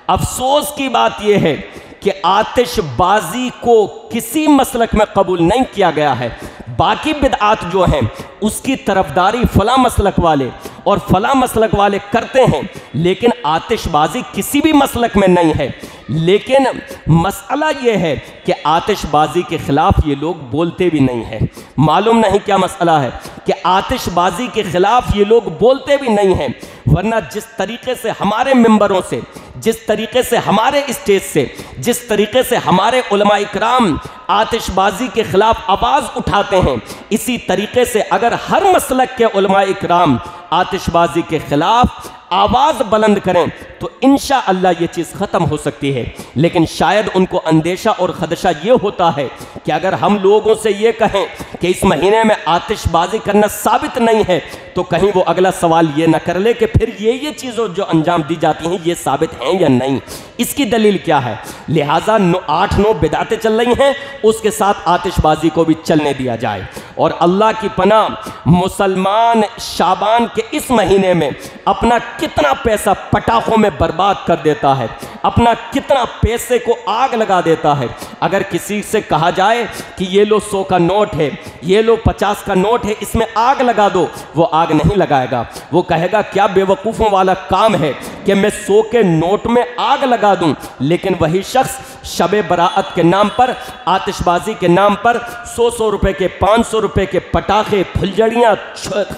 افسوس کی بات یہ ہے کہ آتش بازی کو کسی مسلک میں قبول نہیں کیا گیا ہے۔ باقی بدعات جو ہیں اس کی طرفداری فلاں مسلک والے اور فلاں مسلک والے کرتے ہیں، لیکن آتش بازی کسی بھی مسلک میں نہیں ہے۔ لیکن مسئلہ یہ ہے کہ آتش بازی کے خلاف یہ لوگ بولتے بھی نہیں ہیں۔ معلوم نہیں کیا مسئلہ ہے کہ آتش بازی کے خلاف یہ لوگ بولتے بھی نہیں ہیں، ورنہ جس طریقے سے ہمارے ممبروں سے، جس طریقے سے ہمارے اسٹیج سے، جس طریقے سے ہمارے علماء اکرام آتش بازی کے خلاف آواز اٹھاتے ہیں، اسی طریقے سے اگر ہر مسلک کے علماء اکرام آتش بازی کے خلاف آواز بلند کریں تو انشاءاللہ یہ چیز ختم ہو سکتی ہے۔ لیکن شاید ان کو اندیشہ اور خدشہ یہ ہوتا ہے کہ اگر ہم لوگوں سے یہ کہیں کہ اس مہینے میں آتش بازی کرنا ثابت نہیں ہے، تو کہیں وہ اگلا سوال یہ نہ کر لے کہ پھر یہ چیزیں جو انجام دی جاتی ہیں یہ ثابت ہیں یا نہیں، اس کی دلیل کیا ہے۔ لہٰذا 8-9 بدعتیں چل رہی ہیں، اس کے ساتھ آتش بازی کو بھی چلنے دیا جائے۔ اور اللہ کی پناہ، مسلمان شعبان کے اس مہینے میں اپنا کتنا پیسہ پٹاخوں میں برباد کر دیتا ہے، اپنا کتنا پیسے کو آگ لگا دیتا ہے۔ اگر کسی سے کہا جائے کہ یہ لو 100 کا نوٹ ہے، یہ لو 50 کا نوٹ ہے، اس میں آگ لگا دو، وہ آگ نہیں لگائے گا۔ وہ کہے گا کیا بے وقوفوں والا کام ہے کہ میں 100 کے نوٹ میں آگ لگا دوں۔ لیکن وہی شخص شب براءت کے نام پر، آتش بازی کے نام پر 100 روپے کے، 500 روپے کے پٹاخے، پھلجھڑیاں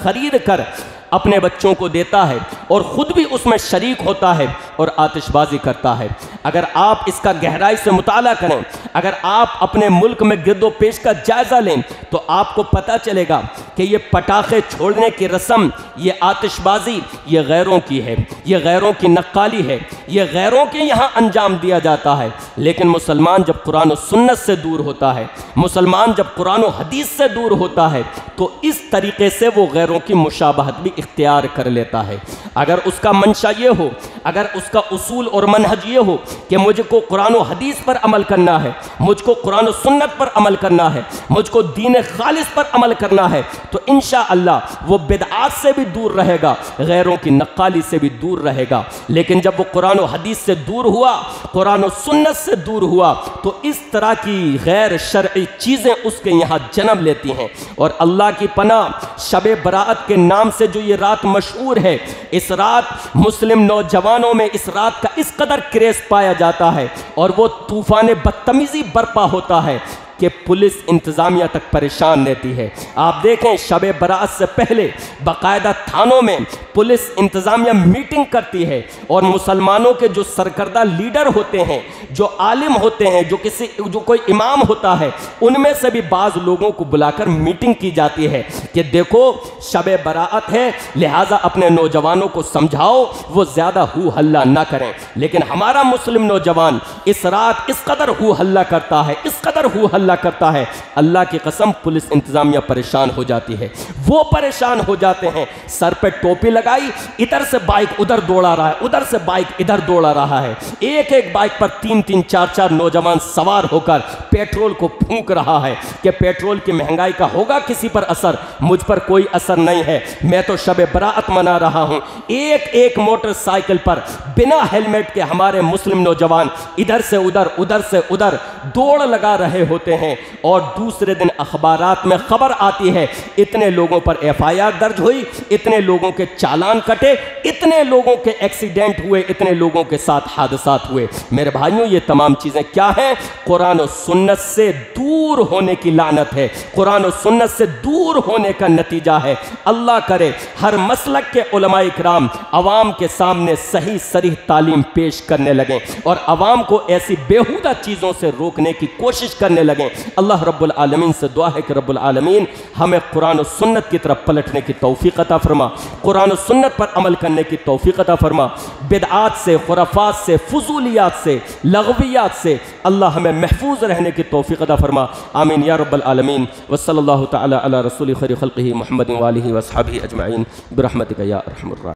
خرید کر اپنے بچوں کو دیتا ہے اور خود بھی اس میں شریک ہوتا ہے اور آتش بازی کرتا ہے۔ اگر آپ اس کا گہرائی سے مطالعہ کریں، اگر آپ اپنے ملک میں گرد و پیش کا جائزہ لیں، تو آپ کو پتہ چلے گا کہ یہ پٹاخے چھوڑنے کی رسم، یہ آتش بازی، یہ غیروں کی ہے، یہ غیروں کی نقالی ہے، یہ غیروں کے یہاں انجام دیا جاتا ہے۔ لیکن مسلمان جب قرآن و سنت سے دور ہوتا ہے، مسلمان جب قرآن و حدیث سے دور ہوتا ہے، تو اس طریقے سے وہ غیروں کی مشابہت بھی اختیار کر لیتا ہے۔ اگر اس کا منشا یہ ہو، اگر اس کا اصول اور منہج یہ ہو کہ مجھ کو قرآن و حدیث پر عمل کرنا ہے، مجھ کو قرآن و سنت پر عمل کرنا ہے، مجھ کو دین خالص پر عمل کرنا ہے، تو انشاءاللہ وہ بدعات سے بھی دور رہے گا، غیروں کی نقالی سے بھی دور رہے گا۔ لیکن جب وہ قرآن و حدیث سے دور ہوا، قرآن و سنت سے دور ہوا، تو اس طرح کی غیر شرعی چیزیں اس کے یہاں جنم لیتی ہیں۔ اور اللہ کی پناہ، شب براءت کے نام سے جو یہ رات مشہور ہے، اس رات مسلم نوجوانوں میں اس رات کا اس قدر کریز پایا جاتا ہے اور وہ طوفان بدتمیزی برپا ہوتا ہے، کہ پولیس انتظامیہ تک پریشان رہتی ہے۔ آپ دیکھیں شب برات سے پہلے باقاعدہ تھانوں میں پولیس انتظامیہ میٹنگ کرتی ہے، اور مسلمانوں کے جو سرکردہ لیڈر ہوتے ہیں، جو عالم ہوتے ہیں، جو کوئی امام ہوتا ہے، ان میں سے بھی بعض لوگوں کو بلا کر میٹنگ کی جاتی ہے کہ دیکھو شب براءت ہے، لہٰذا اپنے نوجوانوں کو سمجھاؤ وہ زیادہ ہو ہلہ نہ کریں۔ لیکن ہمارا مسلم نوجوان اس رات اس قدر ہو ہلہ کرتا ہے، اس قدر ہو ہلہ کرتا ہے، اللہ کی قسم پولیس انتظامیہ پریشان ہو جاتی ہے۔ وہ پریشان ہو جاتے ہیں، سر پہ ٹوپی لگائی، ادھر سے بائک ادھر دوڑا رہا ہے، ادھر سے بائک ادھر دوڑا رہا ہے، ایک ایک بائک پر تین تین چار چار نوجوان سوار ہو کر پیٹرول کو پھونک رہا ہے کہ پیٹرول کی مہنگائی کا ہوگا کسی پر اثر، مجھ پر کوئی اثر نہیں ہے، میں تو شب براءت منا رہا ہوں۔ ایک ایک موٹر سائیکل پر بنا ہیلمٹ کے ہمارے مسلم نوجوان ادھر سے ادھر ادھر سے ادھر دوڑ لگا رہے ہوتے ہیں، اور دوسرے دن اخبارات میں خبر آتی ہے اتنے لوگوں پر FIR درج ہوئی، اتنے لوگوں کے چالان کٹے، اتنے لوگوں کے ایکسیڈنٹ ہوئے، اتنے لوگوں کے ساتھ حادثات ہوئے۔ میرے بھائیوں یہ تمام چیزیں کیا ہیں؟ قرآن و سنت سے دور ہونے کی لعنت ہے، قرآن و سنت سے دور ہونے کا نتیجہ ہے۔ اللہ کرے ہر مسلک کے علماء اکرام عوام کے سامنے صحیح صریح تعلیم پیش کرنے لگیں، اور عوام کو ایسی بیہودہ چیزوں سے روکنے کی کوشش کرنے لگیں۔ اللہ رب العالمین سے دعا ہے کہ رب العالمین ہمیں قرآن و سنت کی طرف پلٹنے کی توفیق عطا فرما، قرآن و سنت پر عمل کرنے کی توفیق عطا فرما، بدعات سے، خرافات سے، فضولیات سے، لغویات سے اللہ ہمیں محفوظ رہنے کی توفیق عطا فرما، آمین یا رب العالمین۔ وصلی اللہ تعالی علی رسول خیر خلقہ محمد وآلہ وصحبہ اجمعین برحمتک یا ارحم الراحمین۔